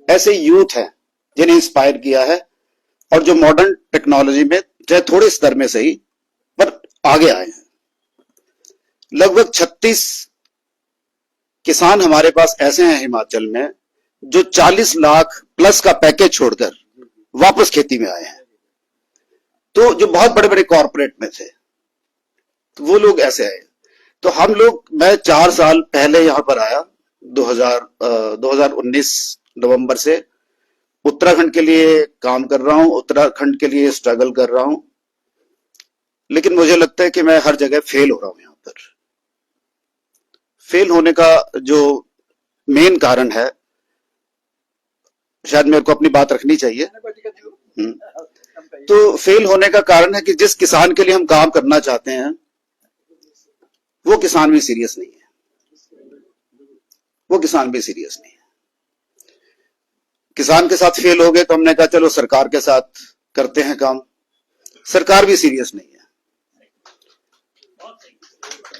Speaker 13: ऐसे यूथ हैं जिन्हें इंस्पायर किया है और जो मॉडर्न टेक्नोलॉजी में चाहे थोड़े स्तर में सही पर आगे आए हैं। लगभग 36 किसान हमारे पास ऐसे हैं हिमाचल में जो 40 लाख प्लस का पैकेज छोड़कर वापस खेती में आए हैं। तो जो बहुत बड़े बड़े कॉर्पोरेट में थे तो वो लोग ऐसे आए। तो मैं 4 साल पहले यहां पर आया 2019 नवंबर से उत्तराखंड के लिए काम कर रहा हूं, उत्तराखंड के लिए स्ट्रगल कर रहा हूं। लेकिन मुझे लगता है कि मैं हर जगह फेल हो रहा हूं। यहां पर फेल होने का जो मेन कारण है, शायद मेरे को अपनी बात रखनी चाहिए। तो फेल होने का कारण है कि जिस किसान के लिए हम काम करना चाहते हैं वो किसान भी सीरियस नहीं है। किसान के साथ फेल हो गए तो हमने कहा चलो सरकार के साथ करते हैं काम। सरकार भी सीरियस नहीं है।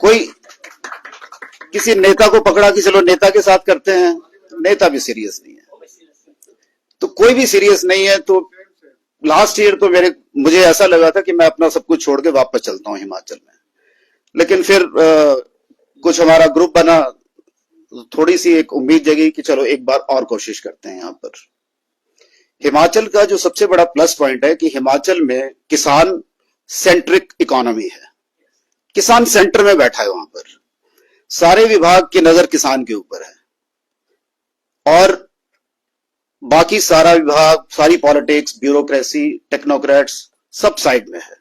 Speaker 13: कोई किसी नेता को पकड़ा कि चलो नेता के साथ करते हैं, नेता भी सीरियस नहीं है। तो कोई भी सीरियस नहीं है। तो लास्ट ईयर तो मुझे ऐसा लगा था कि मैं अपना सब कुछ छोड़ के वापस चलता हूं हिमाचल में। लेकिन फिर कुछ हमारा ग्रुप बना, थोड़ी सी एक उम्मीद जगी कि चलो एक बार और कोशिश करते हैं। यहां पर हिमाचल का जो सबसे बड़ा प्लस पॉइंट है कि हिमाचल में किसान सेंट्रिक इकोनॉमी है। किसान सेंटर में बैठा है। वहां पर सारे विभाग की नजर किसान के ऊपर है और बाकी सारा विभाग, सारी पॉलिटिक्स, ब्यूरोक्रेसी, टेक्नोक्रेट्स सब साइड में है।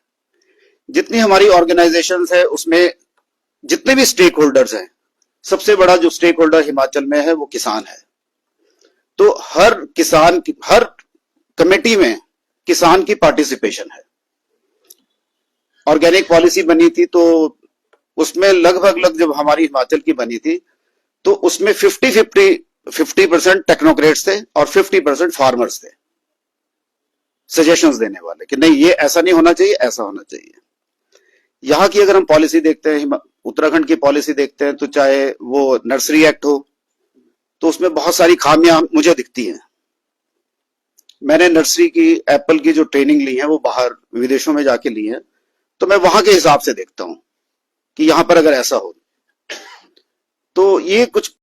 Speaker 13: जितनी हमारी ऑर्गेनाइजेशंस है उसमें जितने भी स्टेक होल्डर्स हैं, सबसे बड़ा जो स्टेक होल्डर हिमाचल में है वो किसान है। तो हर कमेटी में किसान की पार्टिसिपेशन है। ऑर्गेनिक पॉलिसी बनी थी तो उसमें लगभग जब हमारी हिमाचल की बनी थी तो उसमें 50% टेक्नोक्रेट्स थे और 50% फार्मर्स थे सजेशंस देने वाले कि नहीं ये ऐसा नहीं होना चाहिए, ऐसा होना चाहिए। यहां की अगर हम पॉलिसी देखते हैं, उत्तराखंड की पॉलिसी देखते हैं, तो चाहे वो नर्सरी एक्ट हो तो उसमें बहुत सारी खामियां मुझे दिखती हैं। मैंने नर्सरी की, एप्पल की जो ट्रेनिंग ली है वो बाहर विदेशों में जाके ली है, तो मैं वहां के हिसाब से देखता हूं कि यहां पर अगर ऐसा हो तो ये कुछ